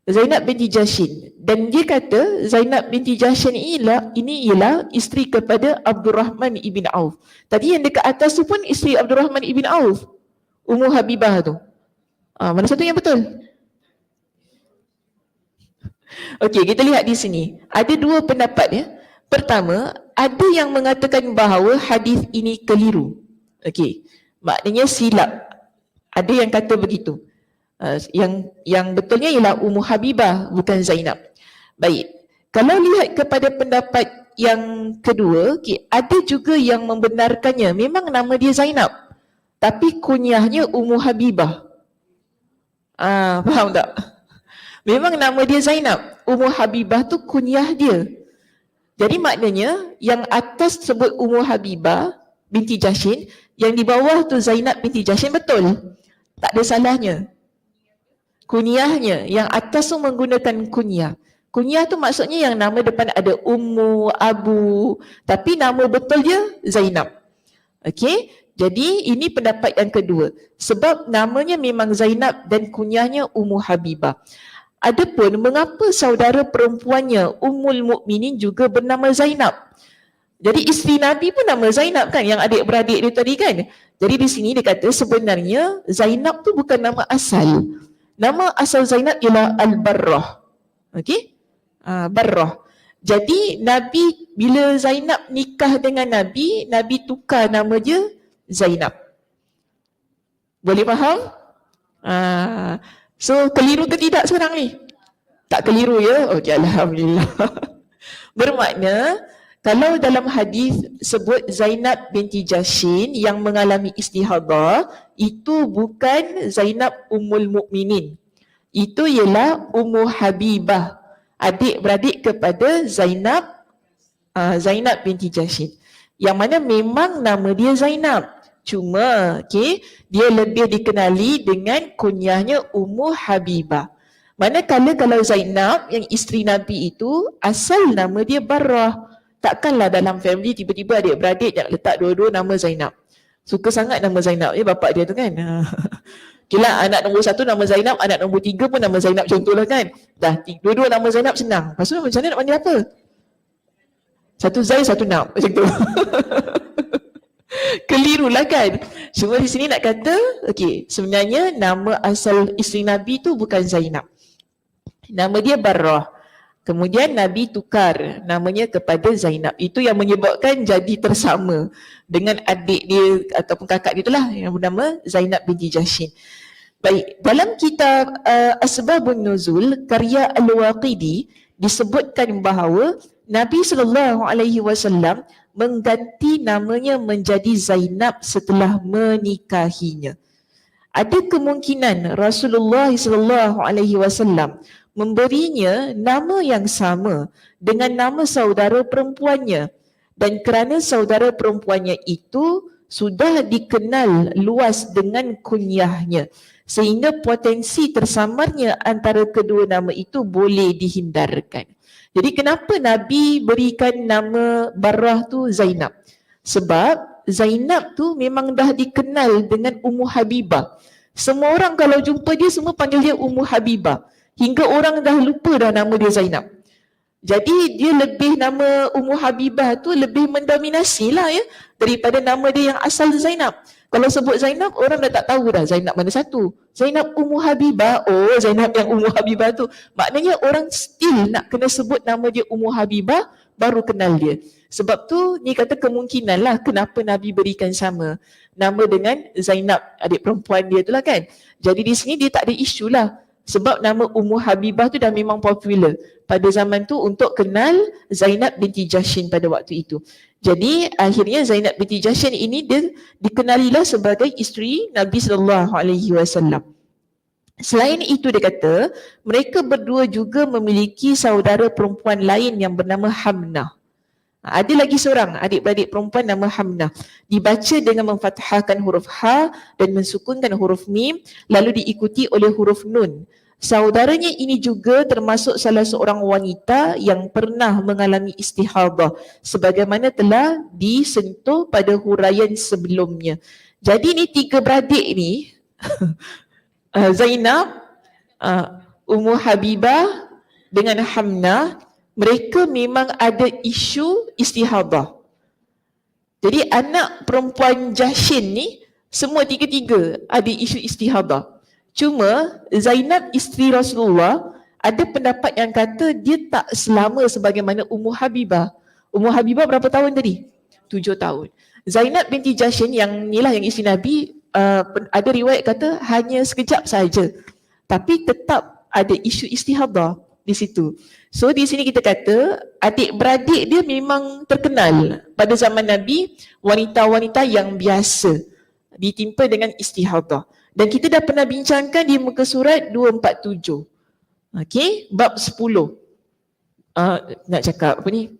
Zainab binti Jashin. Dan dia kata Zainab binti Jashin ini ialah isteri kepada Abdul Rahman ibn Auf. Tadi yang dekat atas tu pun isteri Abdul Rahman ibn Auf, Ummu Habibah tu. Mana satu yang betul? Okey, kita lihat di sini. Ada dua pendapat ya. Pertama, ada yang mengatakan bahawa hadis ini keliru. Okey, maknanya silap. Ada yang kata begitu. Yang betulnya ialah Ummu Habibah, bukan Zainab. Baik, kalau lihat kepada pendapat yang kedua, ada juga yang membenarkannya. Memang nama dia Zainab, tapi kunyahnya Ummu Habibah. Faham tak? Memang nama dia Zainab, Ummu Habibah tu kunyah dia. Jadi maknanya yang atas sebut Ummu Habibah binti Jashin, yang di bawah tu Zainab binti Jashin, betul. Tak ada salahnya. Kunyahnya, yang atas tu menggunakan kunyah. Kunyah tu maksudnya yang nama depan ada Ummu, Abu, tapi nama betul dia Zainab. Okey, jadi ini pendapat yang kedua. Sebab namanya memang Zainab dan kunyahnya Ummu Habibah. Adapun mengapa saudara perempuannya Ummul Mukminin juga bernama Zainab? Jadi isteri Nabi pun nama Zainab kan, yang adik-beradik dia tadi kan. Jadi di sini dia kata sebenarnya Zainab tu bukan nama asal. Nama asal Zainab ialah Al-Barrah. Okey? Barrah. Jadi Nabi bila Zainab nikah dengan Nabi, Nabi tukar nama dia Zainab. Boleh faham? So keliru ke tidak sekarang ni? Tak keliru ya? Okey, alhamdulillah. Bermakna kalau dalam hadis sebut Zainab binti Jashin yang mengalami istihadah, itu bukan Zainab Ummul Mukminin. Itu ialah Ummu Habibah, adik-beradik kepada Zainab binti Jashin. Yang mana memang nama dia Zainab. Cuma dia lebih dikenali dengan kunyahnya Ummu Habibah. Manakala kalau Zainab yang isteri Nabi itu asal nama dia Barrah. Takkanlah dalam family tiba-tiba adik-beradik nak letak dua-dua nama Zainab. Suka sangat nama Zainab bapak dia tu kan. Kira anak nombor 1 nama Zainab, anak nombor 3 pun nama Zainab contohlah kan. Dah dua-dua nama Zainab senang. Lepas tu macam mana nak panggil apa? Satu Zain, satu Nab macam tu. Kelirulah kan. Cuma di sini nak kata sebenarnya nama asal isteri Nabi tu bukan Zainab. Nama dia Barrah. Kemudian Nabi tukar namanya kepada Zainab. Itu yang menyebabkan jadi tersama dengan adik dia ataupun kakak dia itulah yang bernama Zainab binti Jashin. Baik, dalam kitab Asbabun Nuzul karya Al-Waqidi disebutkan bahawa Nabi SAW mengganti namanya menjadi Zainab setelah menikahinya. Ada kemungkinan Rasulullah SAW memberinya nama yang sama dengan nama saudara perempuannya, dan kerana saudara perempuannya itu sudah dikenal luas dengan kunyahnya, sehingga potensi tersamarnya antara kedua nama itu boleh dihindarkan. Jadi kenapa Nabi berikan nama Barrah tu Zainab? Sebab Zainab tu memang dah dikenal dengan Ummu Habibah. Semua orang kalau jumpa dia semua panggil dia Ummu Habibah. Hingga orang dah lupa dah nama dia Zainab. Jadi dia lebih nama Ummu Habibah tu lebih mendominasi lah daripada nama dia yang asal Zainab. Kalau sebut Zainab, orang dah tak tahu dah Zainab mana satu. Zainab Ummu Habibah, oh Zainab yang Ummu Habibah tu. Maknanya orang still nak kena sebut nama dia Ummu Habibah baru kenal dia. Sebab tu ni kata kemungkinan lah kenapa Nabi berikan sama nama dengan Zainab, adik perempuan dia tu lah kan. Jadi di sini dia tak ada isu lah. Sebab nama Ummu Habibah tu dah memang popular pada zaman tu untuk kenal Zainab binti Jashin pada waktu itu. Jadi akhirnya Zainab binti Jashin ini dia dikenalilah sebagai isteri Nabi SAW. Selain itu dia kata, mereka berdua juga memiliki saudara perempuan lain yang bernama Hamnah. Ada lagi seorang adik-beradik perempuan nama Hamnah. Dibaca dengan memfathahkan huruf Ha dan mensukunkan huruf Mim, lalu diikuti oleh huruf Nun. Saudaranya ini juga termasuk salah seorang wanita yang pernah mengalami istihadah sebagaimana telah disentuh pada huraian sebelumnya. Jadi ni tiga beradik ni Zainab, Ummu Habibah dengan Hamnah, mereka memang ada isu istihadah. Jadi anak perempuan Jashin ni semua tiga-tiga ada isu istihadah. Cuma Zainab isteri Rasulullah ada pendapat yang kata dia tak selama sebagaimana Ummu Habibah. Ummu Habibah berapa tahun tadi? 7 tahun. Zainab binti Jashin yang inilah yang isteri Nabi, ada riwayat kata hanya sekejap saja. Tapi tetap ada isu istihadah di situ. So di sini kita kata adik-beradik dia memang terkenal pada zaman Nabi, wanita-wanita yang biasa ditimpa dengan istihadah. Dan kita dah pernah bincangkan di muka surat 247. Okey, bab 10. Nak cakap apa ni?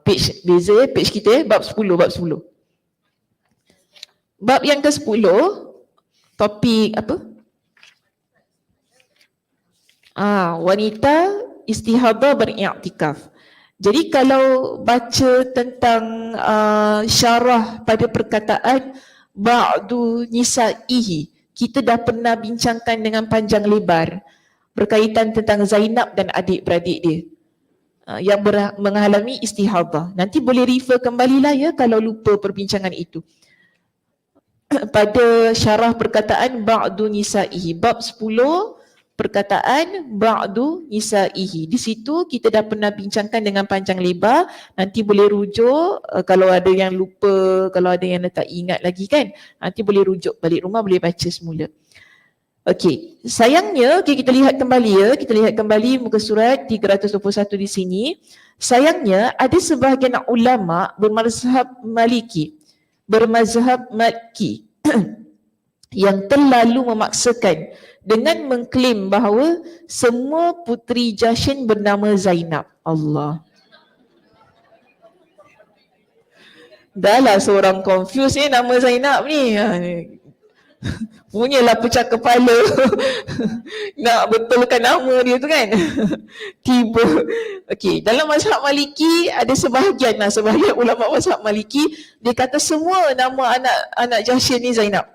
Page beza page kita bab 10, bab 10. Bab yang ke-10, topik apa? Wanita istihadah beriktikaf. Jadi kalau baca tentang syarah pada perkataan ba'du nisa'ihi, kita dah pernah bincangkan dengan panjang lebar berkaitan tentang Zainab dan adik-beradik dia yang mengalami istihadah. Nanti boleh refer kembalilah ya kalau lupa perbincangan itu. Pada syarah perkataan ba'du nisa'ihi, bab 10, perkataan ba'du nisa'ihi. Di situ kita dah pernah bincangkan dengan panjang lebar. Nanti boleh rujuk kalau ada yang lupa, kalau ada yang tak ingat lagi kan. Nanti boleh rujuk balik rumah, boleh baca semula. Okey, sayangnya kita lihat kembali ya. Kita lihat kembali muka surat 321 di sini. Sayangnya ada sebahagian ulama bermazhab Maliki yang terlalu memaksakan dengan mengklaim bahawa semua puteri Jashin bernama Zainab. Allah. Dahlah seorang confused ni nama Zainab ni. Punyalah pecah kepala nak betulkan nama dia tu kan. Tiba. Okey, dalam mazhab Maliki ada sebahagian ulama mazhab Maliki dia kata semua nama anak Jashin ni Zainab.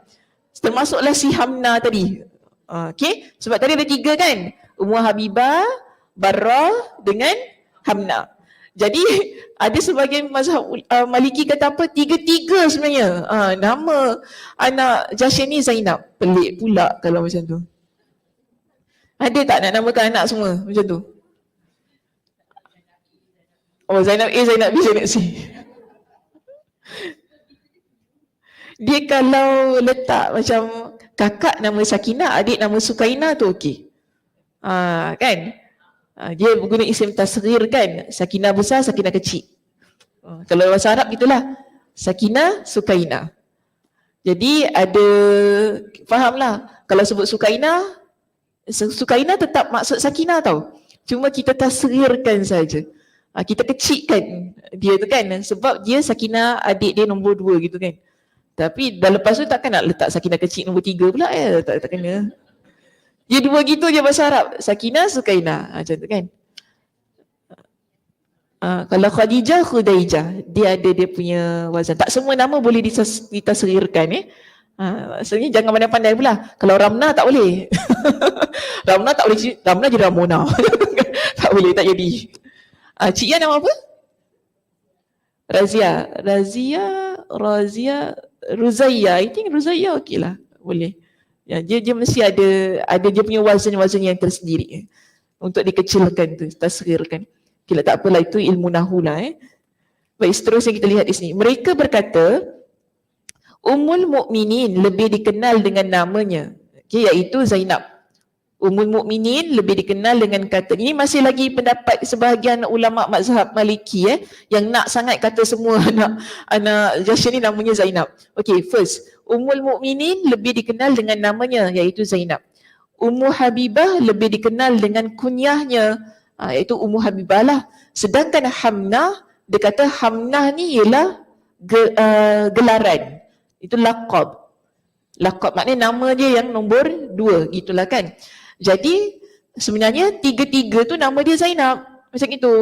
Termasuklah si Hamnah tadi. Okey, sebab tadi ada 3 kan? Ummu Habibah, Barrah dengan Hamnah. Jadi ada sebahagian mazhab Maliki kata apa? 3 sebenarnya. Nama anak Jashin ni Zainab. Pelik pula kalau macam tu. Ada tak nak namakan anak semua macam tu? Oh, Zainab A, Zainab B, Zainab C. Dia kalau letak macam kakak nama Sakinah, adik nama Sukainah tu okey. Kan? Dia guna isim tasghir kan. Sakinah besar, Sakinah kecil. Kalau bahasa Arab gitulah. Sakinah, Sukainah. Jadi ada, fahamlah. Kalau sebut Sukainah, Sukainah tetap maksud Sakinah tau. Cuma kita tasghirkan saja. Kita kecilkan dia tu kan. Sebab dia Sakinah adik dia nombor 2 gitu kan. Tapi dah lepas tu takkan nak letak Sakinah kecil nombor 3 pula ya. Tak kena. Dia 2 gitu je bahasa Arab. Sakinah, Sukainah. Macam tu kan. Kalau Khadijah, Khudaijah. Dia ada dia punya wazan. Tak semua nama boleh ditasghirkan maksudnya jangan pandai-pandai pula. Kalau Ramna tak boleh. Ramna tak boleh. Ramna jadi Ramona. Tak boleh, tak jadi. Cik Yan nama apa? Razia, Ruzaiya. I think Ruzaiya okey lah. Boleh. Ya, dia mesti ada dia punya wazan-wazan yang tersendiri untuk dikecilkan tu, tasghirkan. Okey, tak apalah, itu ilmu nahu lah. Baik, seterusnya kita lihat di sini. Mereka berkata, Ummul Mukminin lebih dikenal dengan namanya, iaitu Zainab. Ummul Mukminin lebih dikenal dengan kata, ini masih lagi pendapat sebahagian ulama mazhab Maliki yang nak sangat kata semua anak Jahsy ni namanya Zainab. Okey, first, Ummul Mukminin lebih dikenal dengan namanya, iaitu Zainab. Ummu Habibah lebih dikenal dengan kunyahnya, iaitu Ummu Habibah lah. Sedangkan Hamnah, dia kata Hamnah ni ialah gelaran. Itu laqab. Laqab maknanya nama dia yang nombor 2, gitulah kan. Jadi sebenarnya tiga-tiga tu nama dia Zainab. Macam itu.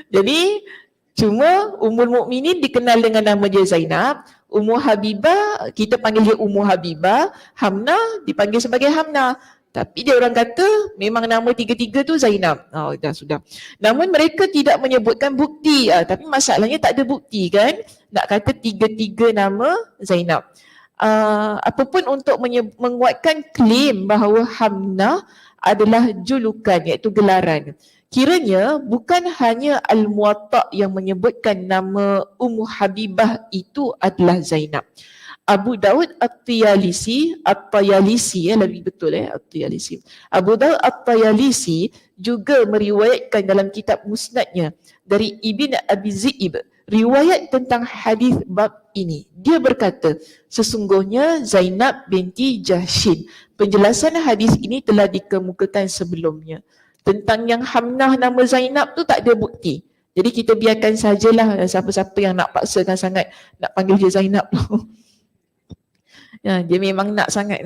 Jadi cuma Ummul Mukminin dikenal dengan nama dia Zainab, Ummu Habibah kita panggil dia Ummu Habibah, Hamnah dipanggil sebagai Hamnah. Tapi dia orang kata memang nama tiga-tiga tu Zainab. Dah sudah. Namun mereka tidak menyebutkan bukti. Tapi masalahnya tak ada bukti kan? Nak kata tiga-tiga nama Zainab. Apapun untuk menguatkan klaim bahawa Hamnah adalah julukan, iaitu gelaran. Kiranya bukan hanya Al-Muwatta yang menyebutkan nama Ummu Habibah itu adalah Zainab. Abu Daud At-Tayalisi lebih betul At-Tayalisi. Abu Daud At-Tayalisi juga meriwayatkan dalam kitab Musnadnya dari Ibn Abi Zi'ib riwayat tentang hadis bab ini. Dia berkata, sesungguhnya Zainab binti Jahsyin. Penjelasan hadis ini telah dikemukakan sebelumnya. Tentang yang Hamnah nama Zainab tu tak ada bukti. Jadi kita biarkan sajalah siapa-siapa yang nak paksakan sangat nak panggil dia Zainab tu. Ya, dia memang nak sangat.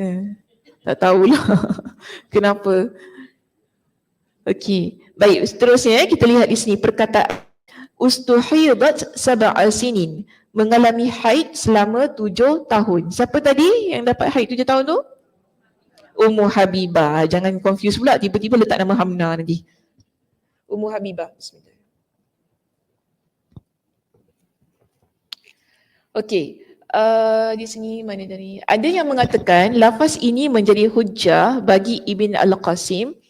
Tak tahulah kenapa. Okey. Baik, seterusnya kita lihat di sini perkataan Ustuhidat sab'a sinin, mengalami haid selama 7 tahun. Siapa tadi yang dapat haid 7 tahun tu? Ummu Habibah. Jangan confuse pula tiba-tiba letak nama Hamnah nanti. Ummu Habibah. Bismillah. Okey. Di sini mana tadi? Ada yang mengatakan lafaz ini menjadi hujjah bagi Ibn Al-Qasim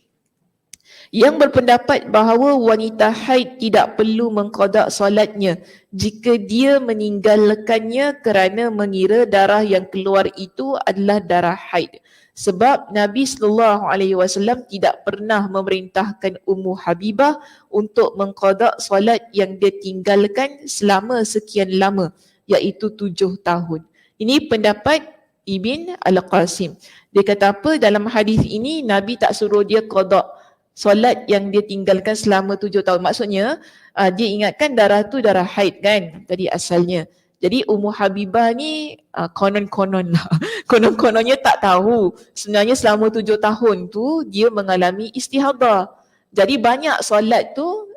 yang berpendapat bahawa wanita haid tidak perlu mengqada solatnya jika dia meninggalkannya kerana mengira darah yang keluar itu adalah darah haid. Sebab Nabi SAW tidak pernah memerintahkan Ummu Habibah untuk mengqada solat yang dia tinggalkan selama sekian lama, iaitu 7 tahun. Ini pendapat Ibn Al-Qasim. Dia kata apa? Dalam hadis ini Nabi tak suruh dia qada solat yang dia tinggalkan selama 7 tahun. Maksudnya dia ingatkan darah tu darah haid kan tadi asalnya. Jadi Ummu Habibah ni konon-konon lah. Konon-kononnya tak tahu. Sebenarnya selama 7 tahun tu dia mengalami istihadah. Jadi banyak solat tu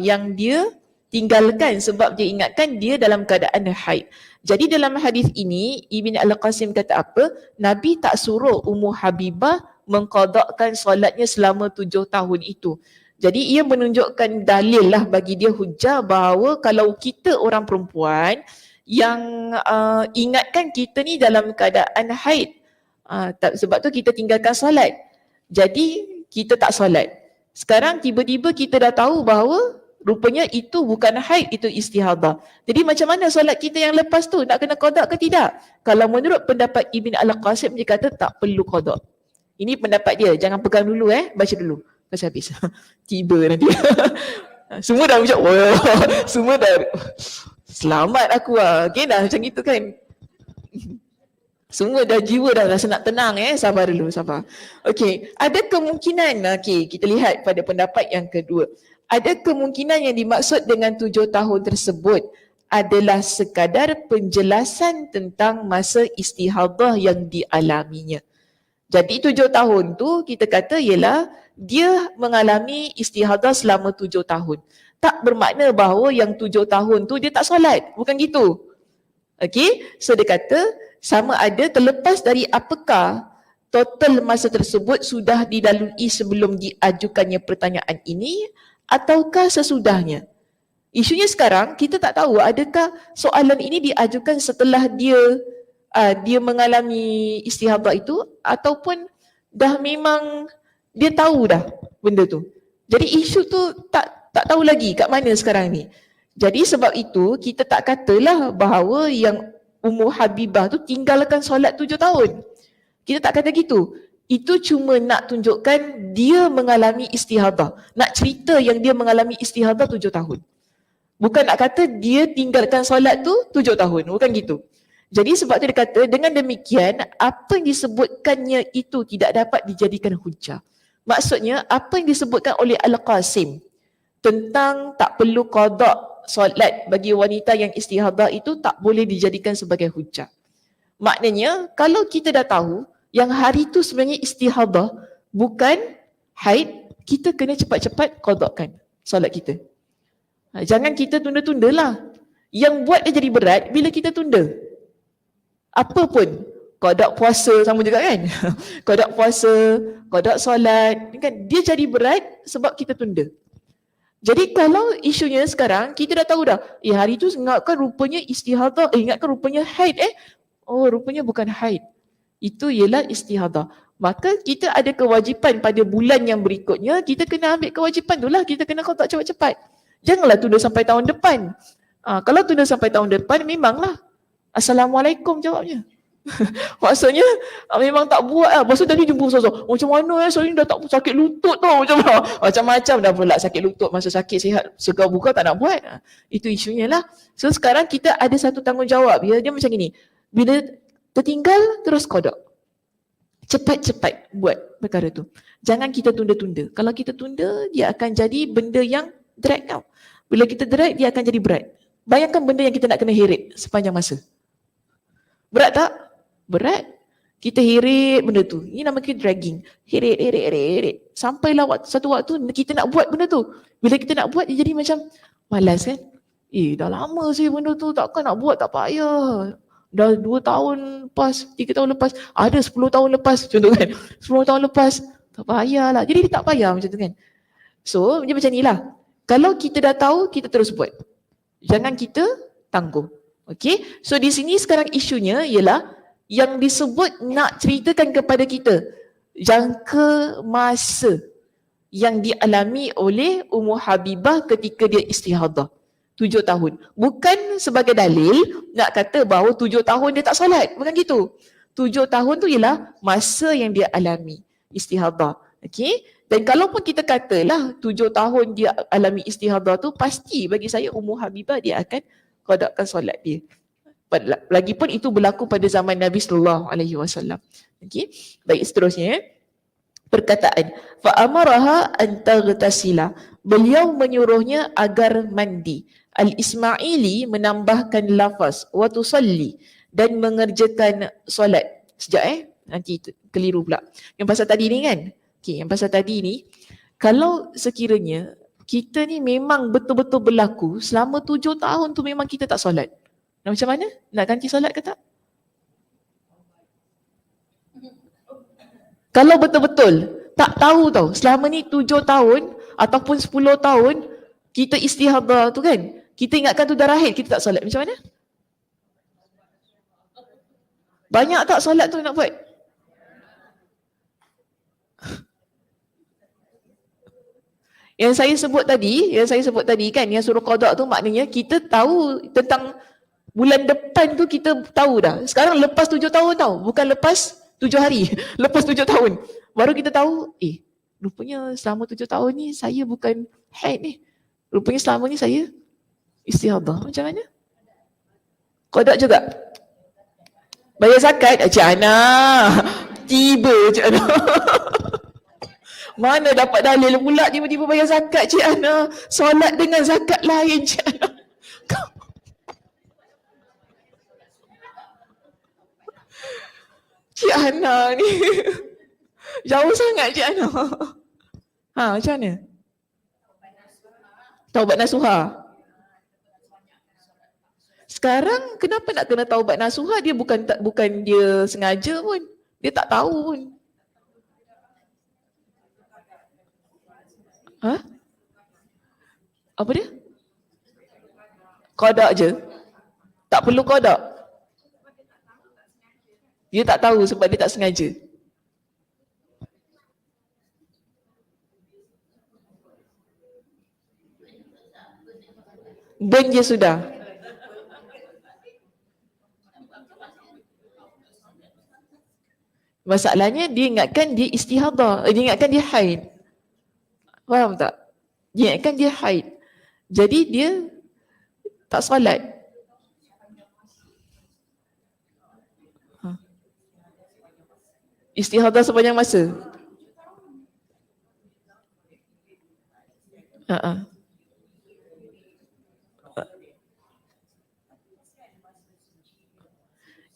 yang dia tinggalkan sebab dia ingatkan dia dalam keadaan haid. Jadi dalam hadis ini Ibn Al-Qasim kata apa? Nabi tak suruh Ummu Habibah mengqadakkan solatnya selama 7 tahun itu. Jadi ia menunjukkan dalil lah bagi dia hujah bahawa kalau kita orang perempuan yang ingatkan kita ni dalam keadaan haid, sebab tu kita tinggalkan solat. Jadi kita tak solat. Sekarang tiba-tiba kita dah tahu bahawa rupanya itu bukan haid, itu istihadah. Jadi macam mana solat kita yang lepas tu? Nak kena qada ke tidak? Kalau menurut pendapat Ibn Al-Qasim, dia kata tak perlu qada. Ini pendapat dia, jangan pegang dulu baca dulu. Lepas habis. Tiba nanti. Semua dah macam, semua dah selamat aku lah. Okay dah macam itu kan. Semua dah jiwa dah rasa nak tenang sabar dulu, sabar. Okey, ada kemungkinan, kita lihat pada pendapat yang kedua. Ada kemungkinan yang dimaksud dengan 7 tahun tersebut adalah sekadar penjelasan tentang masa istihadah yang dialaminya. Jadi 7 tahun tu kita kata ialah dia mengalami istihadah selama 7 tahun. Tak bermakna bahawa yang 7 tahun tu dia tak solat. Bukan gitu. Okey, so dia kata sama ada terlepas dari apakah total masa tersebut sudah dilalui sebelum diajukannya pertanyaan ini ataukah sesudahnya. Isunya sekarang kita tak tahu adakah soalan ini diajukan setelah dia dia mengalami istihadah itu, ataupun dah memang dia tahu dah benda tu. Jadi isu tu tak tahu lagi kat mana sekarang ni. Jadi sebab itu kita tak katalah bahawa yang Ummu Habibah tu tinggalkan solat 7 tahun. Kita tak kata gitu. Itu cuma nak tunjukkan dia mengalami istihadah. Nak cerita yang dia mengalami istihadah 7 tahun. Bukan nak kata dia tinggalkan solat tu 7 tahun. Bukan gitu. Jadi sebab tu dia kata dengan demikian apa yang disebutkannya itu tidak dapat dijadikan hujah. Maksudnya apa yang disebutkan oleh Al-Qasim tentang tak perlu qada solat bagi wanita yang istihadah itu tak boleh dijadikan sebagai hujah. Maknanya kalau kita dah tahu yang hari tu sebenarnya istihadah bukan haid, kita kena cepat-cepat qadakan solat kita. Jangan kita tunda-tunda lah. Yang buat dia jadi berat bila kita tunda. Apa pun, qada puasa sama juga kan? Qada puasa, qada solat, kan dia jadi berat sebab kita tunda. Jadi kalau isunya sekarang kita dah tahu dah, hari tu ingatkan rupanya istihadah, ingatkan rupanya haid oh rupanya bukan haid. Itu ialah istihadah. Maka kita ada kewajipan pada bulan yang berikutnya, kita kena ambil kewajipan tu lah, kita kena qada cepat-cepat. Janganlah tunda sampai tahun depan. Kalau tunda sampai tahun depan memanglah Assalamualaikum jawabnya. Maksudnya memang tak buat lah. Lepas tu tadi jumpa Ustazah, macam mana saya ni dah tak sakit lutut tau, macam-macam dah pula sakit lutut, masa sakit sihat segar buka tak nak buat. Itu isunya lah. So sekarang kita ada satu tanggungjawab, dia macam gini, bila tertinggal terus qada. Cepat-cepat buat perkara tu. Jangan kita tunda-tunda. Kalau kita tunda, dia akan jadi benda yang drag tau. Bila kita drag, dia akan jadi berat. Bayangkan benda yang kita nak kena heret sepanjang masa. Berat tak? Berat. Kita heret benda tu. Ini nama kita dragging. Heret. Sampailah satu waktu kita nak buat benda tu. Bila kita nak buat, dia jadi macam malas kan? Dah lama sih benda tu, takkan nak buat, tak payah. Dah 2 tahun lepas, 3 tahun lepas, ada 10 tahun lepas, contoh kan. 10 tahun lepas, tak payahlah. Jadi dia tak payah macam tu kan. So, dia macam ni lah. Kalau kita dah tahu, kita terus buat. Jangan kita tangguh. Okay, so di sini sekarang isunya ialah yang disebut nak ceritakan kepada kita jangka masa yang dialami oleh Ummu Habibah ketika dia istihadah 7 tahun. Bukan sebagai dalil nak kata bahawa 7 tahun dia tak solat. Bukan gitu. 7 tahun tu ialah masa yang dia alami istihadah. Okay, dan kalaupun kita katalah 7 tahun dia alami istihadah tu, pasti bagi saya Ummu Habibah dia akan qadakan solat dia. Lagipun itu berlaku pada zaman Nabi sallallahu alaihi wasallam. Okey. Baik, seterusnya perkataan fa amaraha an taghtasila. Beliau menyuruhnya agar mandi. Al-Ismaili menambahkan lafaz wa tusalli dan mengerjakan solat. Sekejap nanti keliru pula. Yang pasal tadi ni kan? Okey, yang pasal tadi ni kalau sekiranya kita ni memang betul-betul berlaku selama 7 tahun tu memang kita tak solat. Nak macam mana? Nak ganti solat ke tak? Kalau betul-betul tak tahu tau, selama ni 7 tahun ataupun 10 tahun kita istihadah tu kan, kita ingatkan tu darah haid, kita tak solat, macam mana? Banyak tak solat tu nak buat? Yang saya sebut tadi kan, yang suruh qada tu maknanya kita tahu tentang bulan depan tu, kita tahu dah. Sekarang lepas 7 tahun tau, bukan lepas 7 hari, lepas 7 tahun. Baru kita tahu, rupanya selama 7 tahun ni saya bukan haid ni. Rupanya selama ni saya istihadah. Macam mana? Qada juga? Bayar zakat? Cik Ana. Tiba Cik Ana. Mana dapat dalil pula tiba-tiba bayar zakat Cik Ana. Solat dengan zakat lain Cik Ana. Cik Ana ni jauh sangat Cik Ana. Macam mana? Taubat nasuha. Sekarang kenapa nak kena taubat nasuha? Dia bukan dia sengaja pun. Dia tak tahu pun. Apa dia? Qada je. Tak perlu qada. Dia tak tahu sebab dia tak sengaja. Burn je sudah. Masalahnya dia ingatkan dia istihadah, dia ingatkan dia haid. Faham tak? Dia ingatkan dia haid. Jadi dia tak solat. Istihadah sepanjang masa. Ha.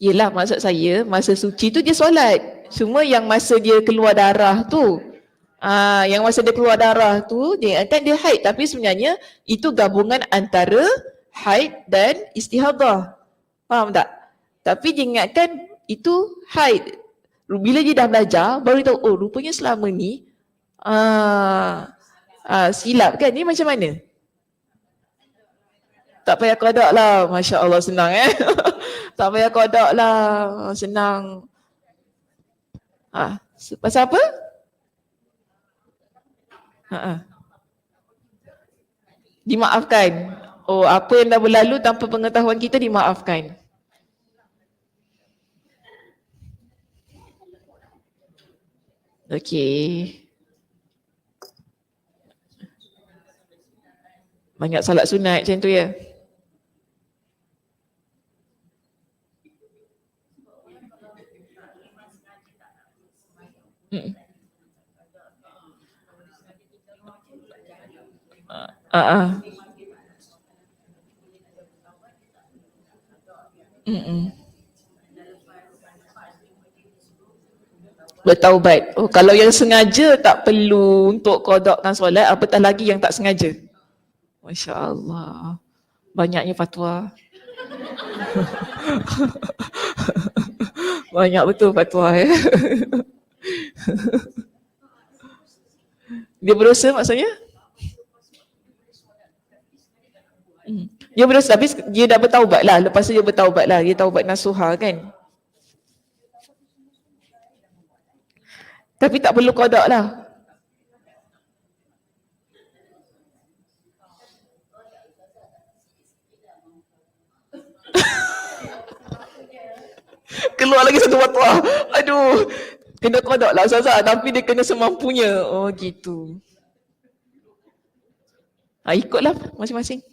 Yelah, maksud saya masa suci tu dia solat. Cuma yang masa dia keluar darah tu, yang masa dia keluar darah tu dia kan dia haid, tapi sebenarnya itu gabungan antara haid dan istihadah. Faham tak? Tapi dia ingatkan itu haid. Bila dia dah belajar baru dia tahu, oh rupanya selama ni silap kan. Ni macam mana? Tak payah qada lah. Masya Allah senang tak payah qada lah. Senang. Pasal apa? Dimaafkan. Oh, apa yang dah berlalu tanpa pengetahuan kita dimaafkan. Okey. Banyak salat sunat macam tu ya. Bertaubat. Oh, kalau yang sengaja tak perlu untuk qadakkan solat, apatah lagi yang tak sengaja. Masya Allah. Banyaknya fatwa. Banyak betul fatwa ya. Dia berdosa maksudnya? Dia berdosa tapi dia dah bertaubat lah. Lepas tu dia bertaubat lah. Dia taubat nasuha kan. Tapi tak perlu qada lah. Keluar lagi satu fatwa. Aduh. Kena qada lah Ustazah. Tapi dia kena semampunya. Oh gitu. Ikutlah masing-masing.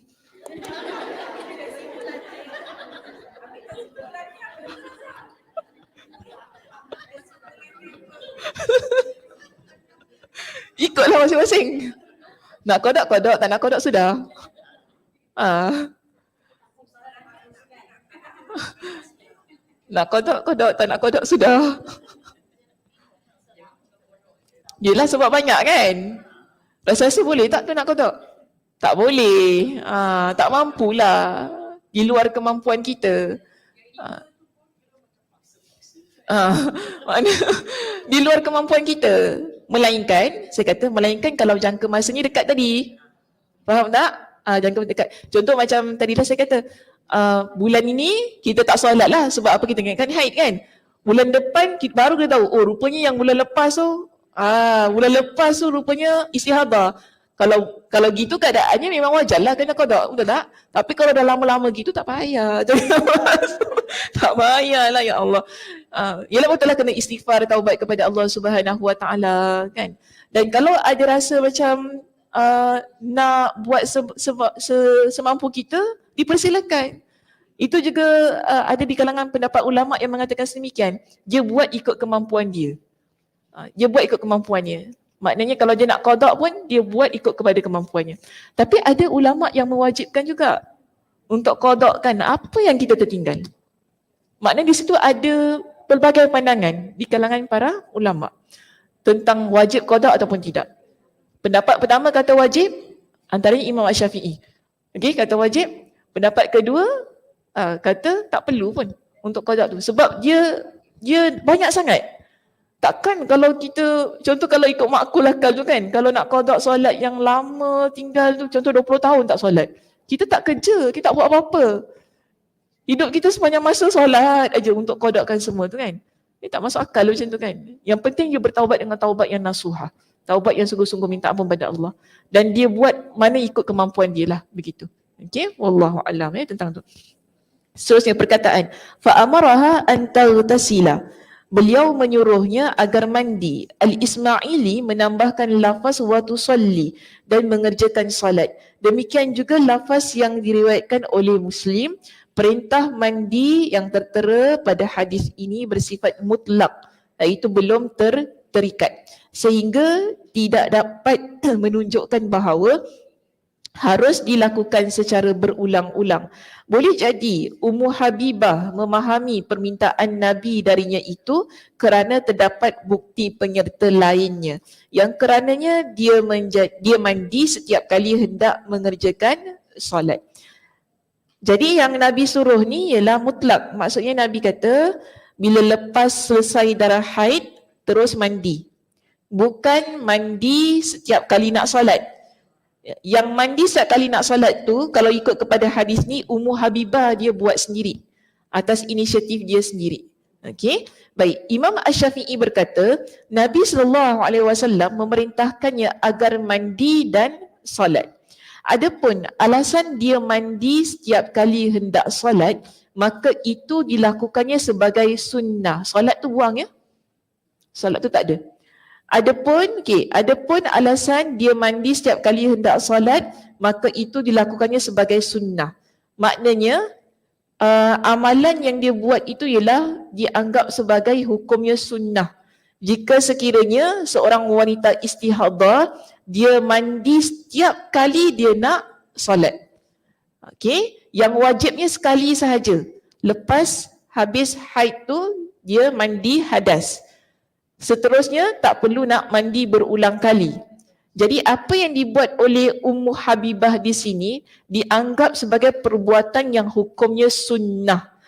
Ikutlah masing-masing. Nak qada, tak nak qada sudah. Nak qada, tak nak qada sudah. Yelah sebab banyak kan. Rasa-rasa boleh tak tu nak qada? Tak boleh. Tak mampulah. Di luar kemampuan kita. Maknanya di luar kemampuan kita. Melainkan, saya kata melainkan kalau jangka masanya dekat tadi. Faham tak? Jangka dekat. Contoh macam tadi dah saya kata, bulan ini kita tak solat lah sebab apa kita ingatkan haid kan. Bulan depan kita baru kita tahu, oh rupanya yang bulan lepas tu rupanya istihadah. Kalau gitu keadaannya memang wajar lah kena qada, betul tak? Tapi kalau dah lama-lama gitu tak payah. Tak payah lah ya Allah. Yalah betul lah kena istighfar, taubat kepada Allah Subhanahu Wa Taala kan. Dan kalau ada rasa macam nak buat semampu kita, dipersilakan. Itu juga ada di kalangan pendapat ulama yang mengatakan sedemikian. Dia buat ikut kemampuan dia. Dia buat ikut kemampuannya. Maknanya kalau dia nak qada pun dia buat ikut kepada kemampuannya. Tapi ada ulama yang mewajibkan juga untuk qadakan apa yang kita tertinggal. Maknanya di situ ada pelbagai pandangan di kalangan para ulama tentang wajib qada ataupun tidak. Pendapat pertama kata wajib, antaranya Imam Asy-Syafi'i. Okey, kata wajib. Pendapat kedua kata tak perlu pun untuk qada tu sebab dia banyak sangat. Takkan kalau kita, contoh kalau ikut makul akal tu kan, kalau nak qada solat yang lama tinggal tu, contoh 20 tahun tak solat, kita tak kerja, kita tak buat apa-apa. Hidup kita sepanjang masa solat aja untuk qadakan semua tu kan. Ini tak masuk akal macam tu kan. Yang penting dia bertaubat dengan taubat yang nasuha. Taubat yang sungguh-sungguh minta ampun pada Allah. Dan dia buat mana ikut kemampuan dia lah. Begitu. Okey, wallahu alam tentang tu. Seterusnya perkataan fa'amaraha an taghtasila. Beliau menyuruhnya agar mandi. Al-Ismaili menambahkan lafaz wa tusalli dan mengerjakan salat. Demikian juga lafaz yang diriwayatkan oleh Muslim, perintah mandi yang tertera pada hadis ini bersifat mutlak, iaitu belum terikat, sehingga tidak dapat menunjukkan bahawa harus dilakukan secara berulang-ulang. Boleh jadi Ummu Habibah memahami permintaan Nabi darinya itu kerana terdapat bukti penyerta lainnya yang kerananya dia mandi setiap kali hendak mengerjakan solat. Jadi yang Nabi suruh ni ialah mutlak. Maksudnya Nabi kata bila lepas selesai darah haid terus mandi. Bukan mandi setiap kali nak solat. Yang mandi setiap kali nak solat tu, kalau ikut kepada hadis ni, Ummu Habibah dia buat sendiri atas inisiatif dia sendiri. Okey, baik. Imam Asy-Syafi'i berkata, Nabi SAW memerintahkannya agar mandi dan solat. Adapun alasan dia mandi setiap kali hendak solat, maka itu dilakukannya sebagai sunnah. Solat tu buang ya. Solat tu tak ada. Adapun alasan dia mandi setiap kali hendak solat, maka itu dilakukannya sebagai sunnah. Maknanya amalan yang dia buat itu ialah dianggap sebagai hukumnya sunnah. Jika sekiranya seorang wanita istihadah, dia mandi setiap kali dia nak solat. Okey, yang wajibnya sekali sahaja. Lepas habis haid tu dia mandi hadas. Seterusnya tak perlu nak mandi berulang kali. Jadi apa yang dibuat oleh Ummu Habibah di sini dianggap sebagai perbuatan yang hukumnya sunnah.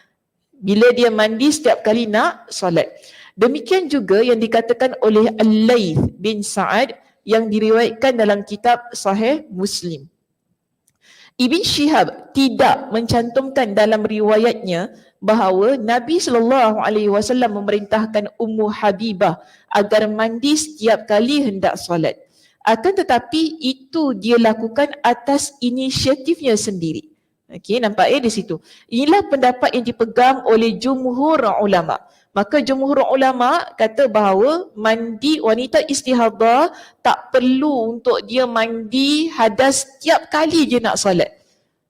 Bila dia mandi setiap kali nak solat. Demikian juga yang dikatakan oleh Al-Layth bin Sa'ad yang diriwayatkan dalam kitab Sahih Muslim. Ibn Shihab tidak mencantumkan dalam riwayatnya bahawa Nabi SAW memerintahkan Ummu Habibah agar mandi setiap kali hendak solat. Akan tetapi itu dia lakukan atas inisiatifnya sendiri. Okey, nampak di situ. Inilah pendapat yang dipegang oleh jumhur ulama. Maka jumhur ulama kata bahawa mandi wanita istihadah tak perlu untuk dia mandi hadas setiap kali dia nak solat.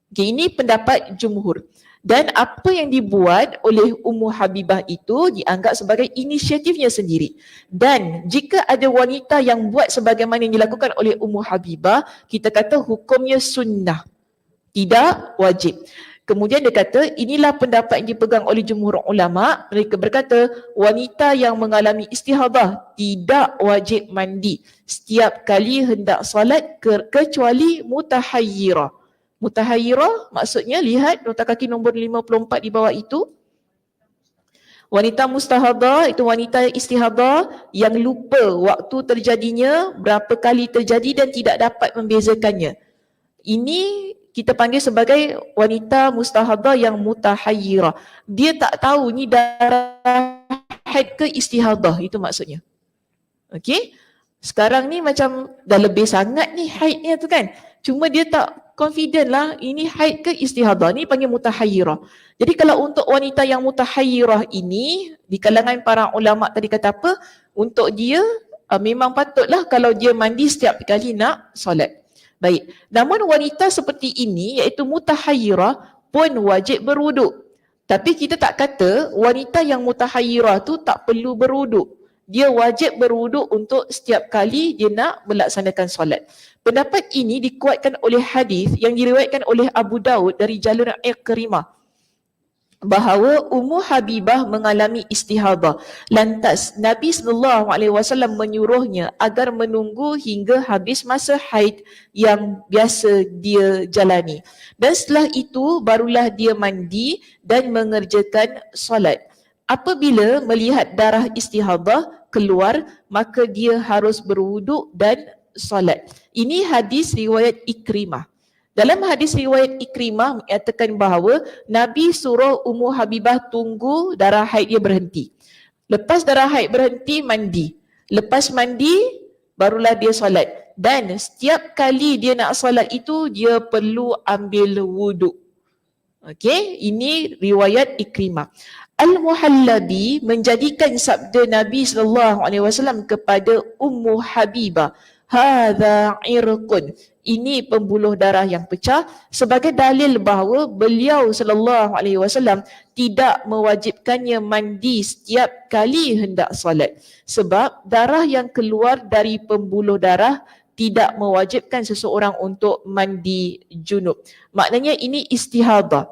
Okay, ini pendapat jumhur. Dan apa yang dibuat oleh Ummu Habibah itu dianggap sebagai inisiatifnya sendiri. Dan jika ada wanita yang buat sebagaimana yang dilakukan oleh Ummu Habibah, kita kata hukumnya sunnah, tidak wajib. Kemudian dia kata, inilah pendapat yang dipegang oleh jumhur ulama. Mereka berkata, wanita yang mengalami istihadah tidak wajib mandi setiap kali hendak solat kecuali mutahayyirah. Mutahayyirah maksudnya, lihat nota kaki nombor 54 di bawah itu. Wanita mustahadah itu wanita istihadah yang lupa waktu terjadinya, berapa kali terjadi dan tidak dapat membezakannya. Ini kita panggil sebagai wanita mustahadah yang mutahayyirah. Dia tak tahu ni darah haid ke istihadah, itu maksudnya. Okey? Sekarang ni macam dah lebih sangat ni haidnya tu kan. Cuma dia tak confident lah ini haid ke istihadah, ni panggil mutahayyirah. Jadi kalau untuk wanita yang mutahayyirah ini, di kalangan para ulama tadi kata apa? Untuk dia memang patutlah kalau dia mandi setiap kali nak solat. Baik, namun wanita seperti ini iaitu mutahayyirah pun wajib berwuduk. Tapi kita tak kata wanita yang mutahayyirah tu tak perlu berwuduk. Dia wajib berwuduk untuk setiap kali dia nak melaksanakan solat. Pendapat ini dikuatkan oleh hadis yang diriwayatkan oleh Abu Daud dari jalur Ikrimah bahawa Ummu Habibah mengalami istihadah. Lantas Nabi SAW menyuruhnya agar menunggu hingga habis masa haid yang biasa dia jalani. Dan setelah itu barulah dia mandi dan mengerjakan solat. Apabila melihat darah istihadah keluar, maka dia harus berwuduk dan solat. Ini hadis riwayat Ikrimah. Dalam hadis riwayat Ikrimah menyatakan bahawa Nabi suruh Ummu Habibah tunggu darah haid dia berhenti. Lepas darah haid berhenti, mandi. Lepas mandi, barulah dia solat. Dan setiap kali dia nak solat itu, dia perlu ambil wuduk. Okey, ini riwayat Ikrimah. Al-Muhallabi menjadikan sabda Nabi SAW kepada Ummu Habibah, hadza irqun, ini pembuluh darah yang pecah, sebagai dalil bahawa beliau SAW tidak mewajibkannya mandi setiap kali hendak solat, sebab darah yang keluar dari pembuluh darah tidak mewajibkan seseorang untuk mandi junub. Maknanya ini istihadah.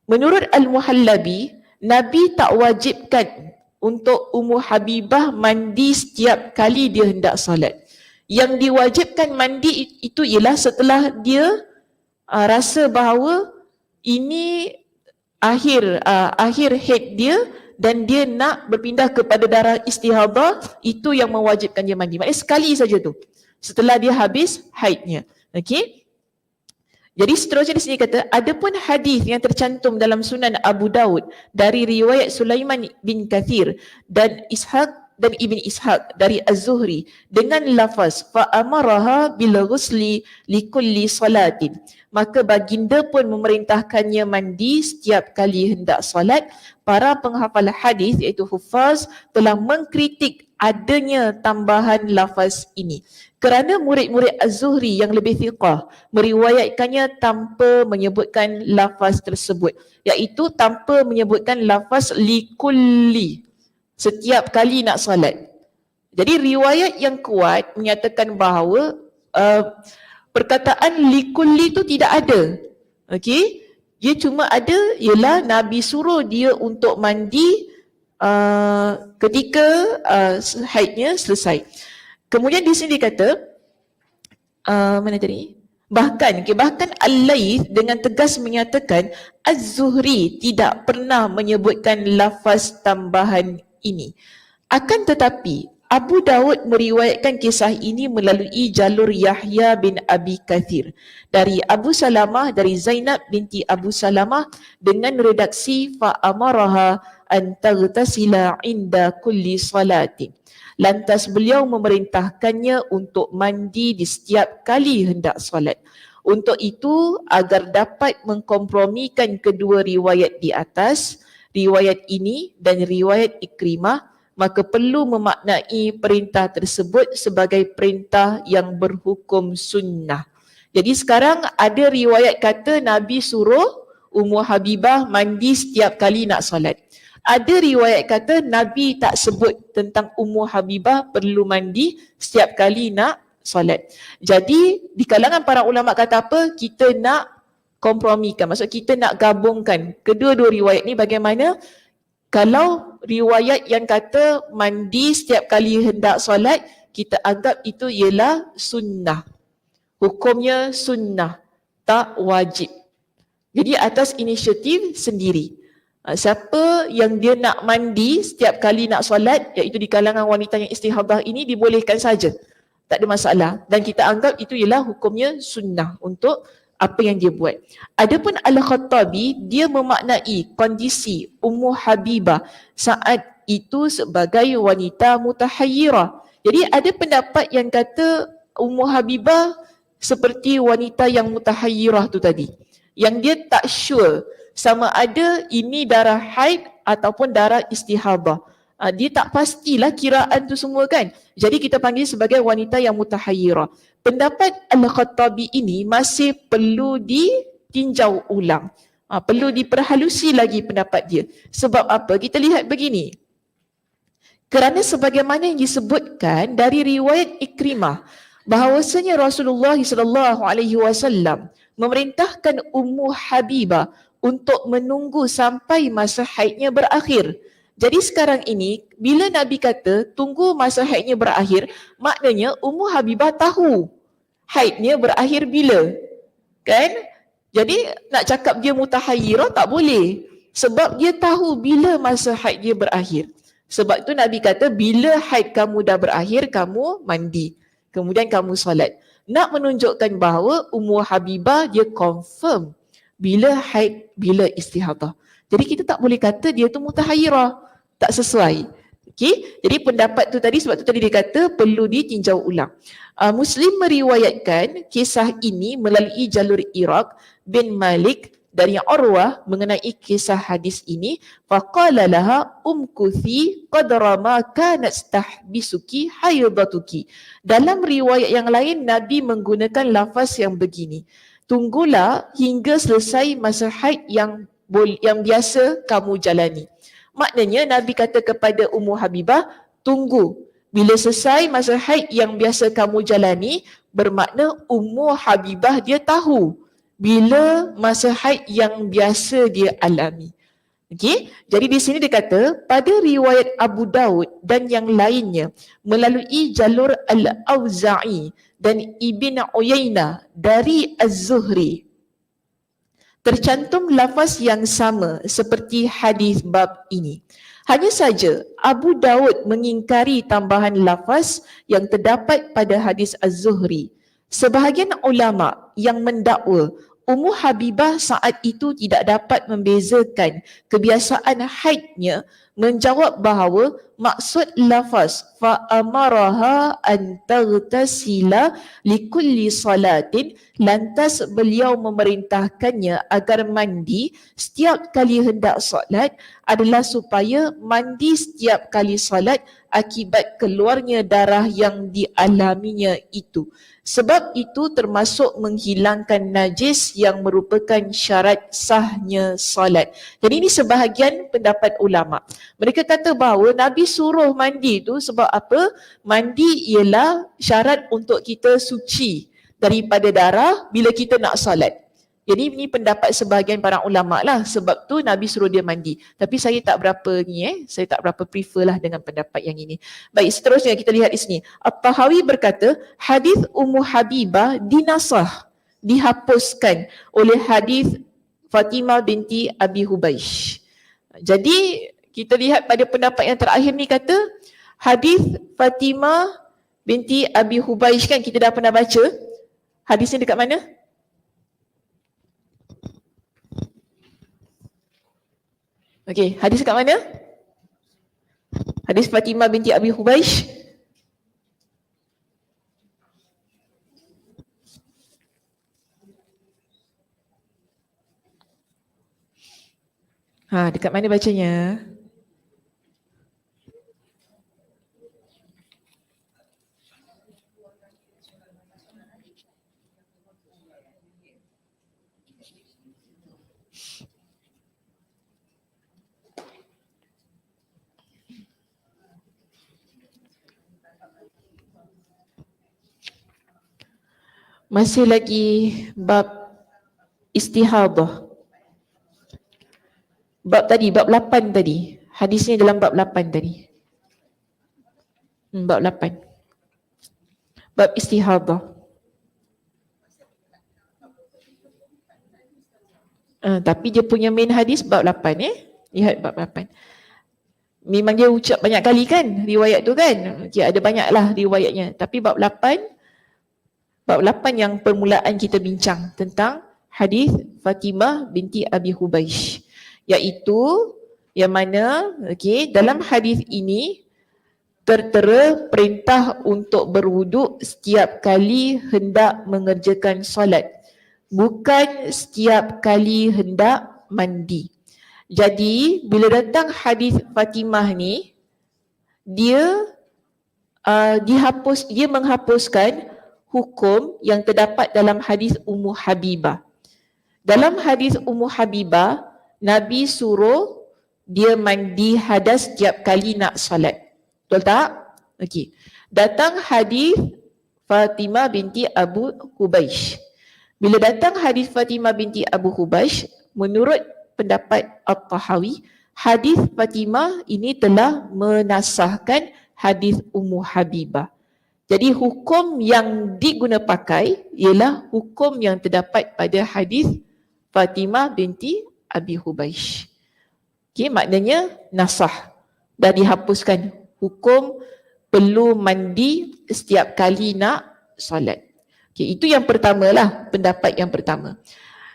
Menurut Al-Muhallabi, Nabi tak wajibkan untuk Ummu Habibah mandi setiap kali dia hendak solat. Yang diwajibkan mandi itu ialah setelah dia rasa bahawa ini akhir haid dia dan dia nak berpindah kepada darah istihadah, itu yang mewajibkan dia mandi. Maknanya sekali saja tu, setelah dia habis haidnya. Okey. Jadi seterusnya di sini kata, adapun hadis yang tercantum dalam Sunan Abu Daud dari riwayat Sulaiman bin Kathir dan Ishaq dan Ibn Ishaq dari Az-Zuhri dengan lafaz fa amaraha bil ghusli likulli salatin, maka baginda pun memerintahkannya mandi setiap kali hendak solat. Para penghafal hadis iaitu Huffaz telah mengkritik adanya tambahan lafaz ini kerana murid-murid Az-Zuhri yang lebih thiqah meriwayatkannya tanpa menyebutkan lafaz tersebut, iaitu tanpa menyebutkan lafaz likulli, setiap kali nak solat. Jadi riwayat yang kuat menyatakan bahawa perkataan likulli tu tidak ada. Okey, dia cuma ada ialah Nabi suruh dia untuk mandi ketika haidnya selesai. Kemudian di sini kata mana tadi? Bahkan Al-Layth dengan tegas menyatakan Az-Zuhri tidak pernah menyebutkan lafaz tambahan ini. Akan tetapi Abu Daud meriwayatkan kisah ini melalui jalur Yahya bin Abi Kathir dari Abu Salamah, dari Zainab binti Abu Salamah dengan redaksi fa'amaraha an taghtasila inda kulli salatin. Lantas beliau memerintahkannya untuk mandi di setiap kali hendak solat. Untuk itu, agar dapat mengkompromikan kedua riwayat di atas, riwayat ini dan riwayat Ikrimah, maka perlu memaknai perintah tersebut sebagai perintah yang berhukum sunnah. Jadi sekarang ada riwayat kata Nabi suruh Ummu Habibah mandi setiap kali nak solat. Ada riwayat kata Nabi tak sebut tentang Ummu Habibah perlu mandi setiap kali nak solat. Jadi di kalangan para ulama kata apa? Kita nak kompromikan, maksud kita nak gabungkan kedua-dua riwayat ni. Bagaimana? Kalau riwayat yang kata mandi setiap kali hendak solat, kita anggap itu ialah sunnah. Hukumnya sunnah, tak wajib. Jadi atas inisiatif sendiri. Siapa yang dia nak mandi setiap kali nak solat, iaitu di kalangan wanita yang istihadah ini, dibolehkan saja. Tak ada masalah. Dan kita anggap itu ialah hukumnya sunnah untuk apa yang dia buat. Adapun Al-Khattabi, dia memaknai kondisi Ummu Habibah saat itu sebagai wanita mutahayyirah. Jadi ada pendapat yang kata Ummu Habibah seperti wanita yang mutahayyirah tu tadi, yang dia tak sure sama ada ini darah haid ataupun darah istihadah. Dia tak pastilah kiraan tu semua kan. Jadi kita panggil sebagai wanita yang mutahayyirah. Pendapat Al-Khattabi ini masih perlu ditinjau ulang. Perlu diperhalusi lagi pendapat dia. Sebab apa? Kita lihat begini. Kerana sebagaimana yang disebutkan dari riwayat Ikrimah, bahawasanya Rasulullah SAW memerintahkan Ummu Habibah untuk menunggu sampai masa haidnya berakhir. Jadi sekarang ini bila Nabi kata tunggu masa haidnya berakhir, maknanya Ummu Habibah tahu haidnya berakhir bila, kan? Jadi nak cakap dia mutahayyirah tak boleh, sebab dia tahu bila masa haid dia berakhir. Sebab itu Nabi kata bila haid kamu dah berakhir, kamu mandi, kemudian kamu solat. Nak menunjukkan bahawa Ummu Habibah dia confirm bila haid, bila istihadah. Jadi kita tak boleh kata dia tu mutahayyirah. tak sesuai. Okey, jadi pendapat tu tadi, sebab tu tadi dia kata perlu ditinjau ulang. Muslim meriwayatkan kisah ini melalui jalur Iraq bin Malik dari Urwah mengenai kisah hadis ini. Faqala laha umkuthi qadra ma kanat tahbisuki haidatuki. Dalam riwayat yang lain Nabi menggunakan lafaz yang begini, tunggulah hingga selesai masa haid yang biasa kamu jalani. Maknanya Nabi kata kepada Ummu Habibah, tunggu. Bila selesai masa haid yang biasa kamu jalani, bermakna Ummu Habibah dia tahu bila masa haid yang biasa dia alami. Okey, jadi di sini dia kata pada riwayat Abu Daud dan yang lainnya melalui jalur Al-Auza'i dan Ibn Uyainah dari Az-Zuhri tercantum lafaz yang sama seperti hadis bab ini. Hanya saja Abu Daud mengingkari tambahan lafaz yang terdapat pada hadis Az-Zuhri. Sebahagian ulama yang mendakwa Ummu Habibah saat itu tidak dapat membezakan kebiasaan haidnya menjawab bahawa maksud lafaz fa'amaraha an taghtasila likulli salatin, lantas beliau memerintahkannya agar mandi setiap kali hendak solat adalah supaya mandi setiap kali solat akibat keluarnya darah yang dialaminya itu. Sebab itu termasuk menghilangkan najis yang merupakan syarat sahnya solat. Jadi ini sebahagian pendapat ulama. Mereka kata bahawa Nabi suruh mandi tu sebab apa? Mandi ialah syarat untuk kita suci daripada darah bila kita nak solat. Jadi ini pendapat sebahagian para ulama lah, sebab tu Nabi suruh dia mandi. Tapi saya tak berapa saya tak berapa prefer lah dengan pendapat yang ini. Baik, seterusnya kita lihat di sini. At-Tahawi berkata, hadis Ummu Habibah dinasah, dihapuskan oleh hadis Fatimah binti Abi Hubaish. Jadi kita lihat pada pendapat yang terakhir ni kata hadis Fatimah binti Abi Hubaish, kan kita dah pernah baca. Hadisnya dekat mana? Okey, hadis kat mana? Hadis Fatimah binti Abi Hubaish. Dekat mana bacanya? Masih lagi bab istihadah. Bab tadi, bab 8 tadi. Hadisnya dalam bab 8 tadi. Bab 8. Bab istihadah. Tapi dia punya main hadis bab 8 Lihat bab 8. Memang dia ucap banyak kali kan riwayat tu kan. Okay, ada banyaklah riwayatnya. Tapi bab 8 yang permulaan kita bincang tentang hadis Fatimah binti Abi Hubaish, iaitu yang mana dalam hadis ini tertera perintah untuk berwuduk setiap kali hendak mengerjakan solat, bukan setiap kali hendak mandi. Jadi bila datang hadis Fatimah ni, dia menghapuskan hukum yang terdapat dalam hadis Ummu Habibah. Dalam hadis Ummu Habibah, Nabi suruh dia mandi hadas setiap kali nak solat. Betul tak? Okey. Datang hadis Fatimah binti Abu Hubaish. Bila datang hadis Fatimah binti Abu Hubaish, menurut pendapat At-Tahawi, hadis Fatimah ini telah menasahkan hadis Ummu Habibah. Jadi hukum yang diguna pakai ialah hukum yang terdapat pada hadis Fatimah binti Abi Hubaish. Maknanya nasah, dah dihapuskan hukum perlu mandi setiap kali nak solat. Itu yang pertama lah, pendapat yang pertama.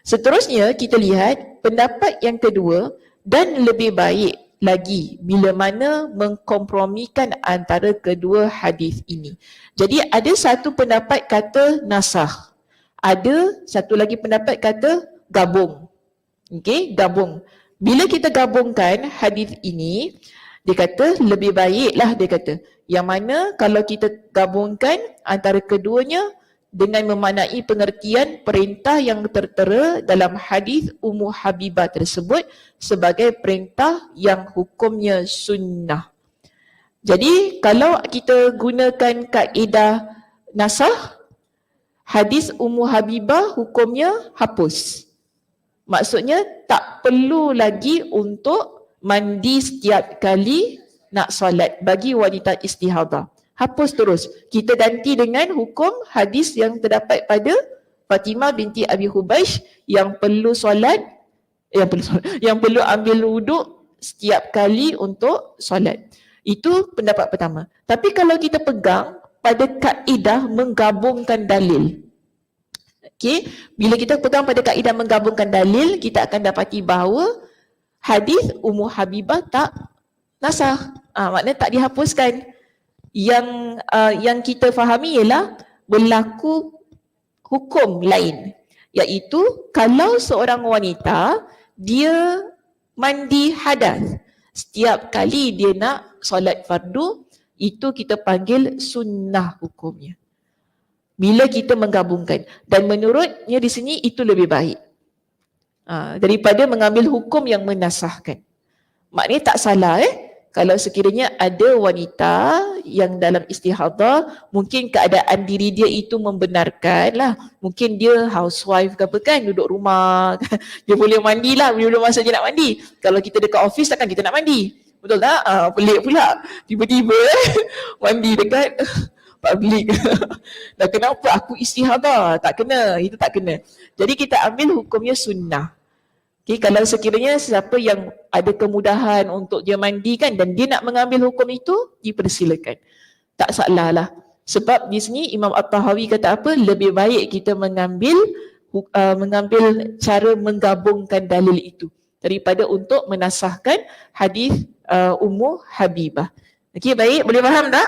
Seterusnya kita lihat pendapat yang kedua dan lebih baik lagi bila mana mengkompromikan antara kedua hadis ini. Jadi ada satu pendapat kata nasakh, ada satu lagi pendapat kata gabung. Okey, gabung. Bila kita gabungkan hadis ini, dia kata lebih baiklah, dia kata yang mana kalau kita gabungkan antara keduanya dengan memaknai pengertian perintah yang tertera dalam hadis Ummu Habibah tersebut sebagai perintah yang hukumnya sunnah. Jadi kalau kita gunakan kaedah nasakh, hadis Ummu Habibah hukumnya hapus. Maksudnya tak perlu lagi untuk mandi setiap kali nak solat bagi wanita istihadah. Hapus terus. Kita ganti dengan hukum hadis yang terdapat pada Fatimah binti Abi Hubaish yang perlu solat, yang perlu ambil wuduk setiap kali untuk solat. Itu pendapat pertama. Tapi kalau kita pegang pada kaedah menggabungkan dalil. Okey, bila kita pegang pada kaedah menggabungkan dalil, kita akan dapati bahawa hadis Ummu Habibah tak nasakh. Maknanya tak dihapuskan. Yang kita fahami ialah berlaku hukum lain, iaitu kalau seorang wanita dia mandi hadas setiap kali dia nak solat fardu, itu kita panggil sunnah hukumnya. Bila kita menggabungkan, dan menurutnya di sini itu lebih baik daripada mengambil hukum yang menasahkan. Maknanya tak salah kalau sekiranya ada wanita yang dalam istihadah, mungkin keadaan diri dia itu membenarkan lah. Mungkin dia housewife ke apa kan, duduk rumah, dia boleh mandi lah bila masa dia nak mandi. Kalau kita dekat office takkan kita nak mandi, betul tak? Pelik pula, tiba-tiba mandi dekat public. Dan kenapa aku istihadah? Tak kena, itu tak kena. Jadi kita ambil hukumnya sunnah. Okay, kalau sekiranya siapa yang ada kemudahan untuk dia mandikan dan dia nak mengambil hukum itu, dipersilakan. Tak salah lah. Sebab di sini Imam At-Tahawi kata apa? Lebih baik kita mengambil cara menggabungkan dalil itu daripada untuk menasahkan hadis Ummu Habibah. Okey, baik. Boleh faham tak?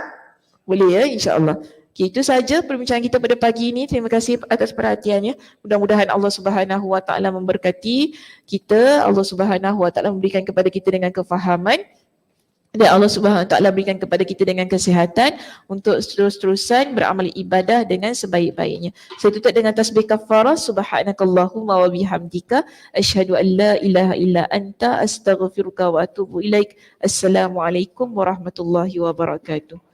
Boleh ya, insya-Allah. Okay, itu saja perbincangan kita pada pagi ini. Terima kasih atas perhatiannya. Mudah-mudahan Allah Subhanahu Wa Taala memberkati kita. Allah Subhanahu Wa Taala memberikan kepada kita dengan kefahaman, dan Allah Subhanahu Wa Taala berikan kepada kita dengan kesihatan untuk terus-terusan beramal ibadah dengan sebaik-baiknya. Saya tutup dengan tasbih kafarah. Subhanakallahumma wa bihamdika asyhadu an la ilaha illa anta astaghfiruka wa atubu ilaik. Assalamualaikum warahmatullahi wabarakatuh.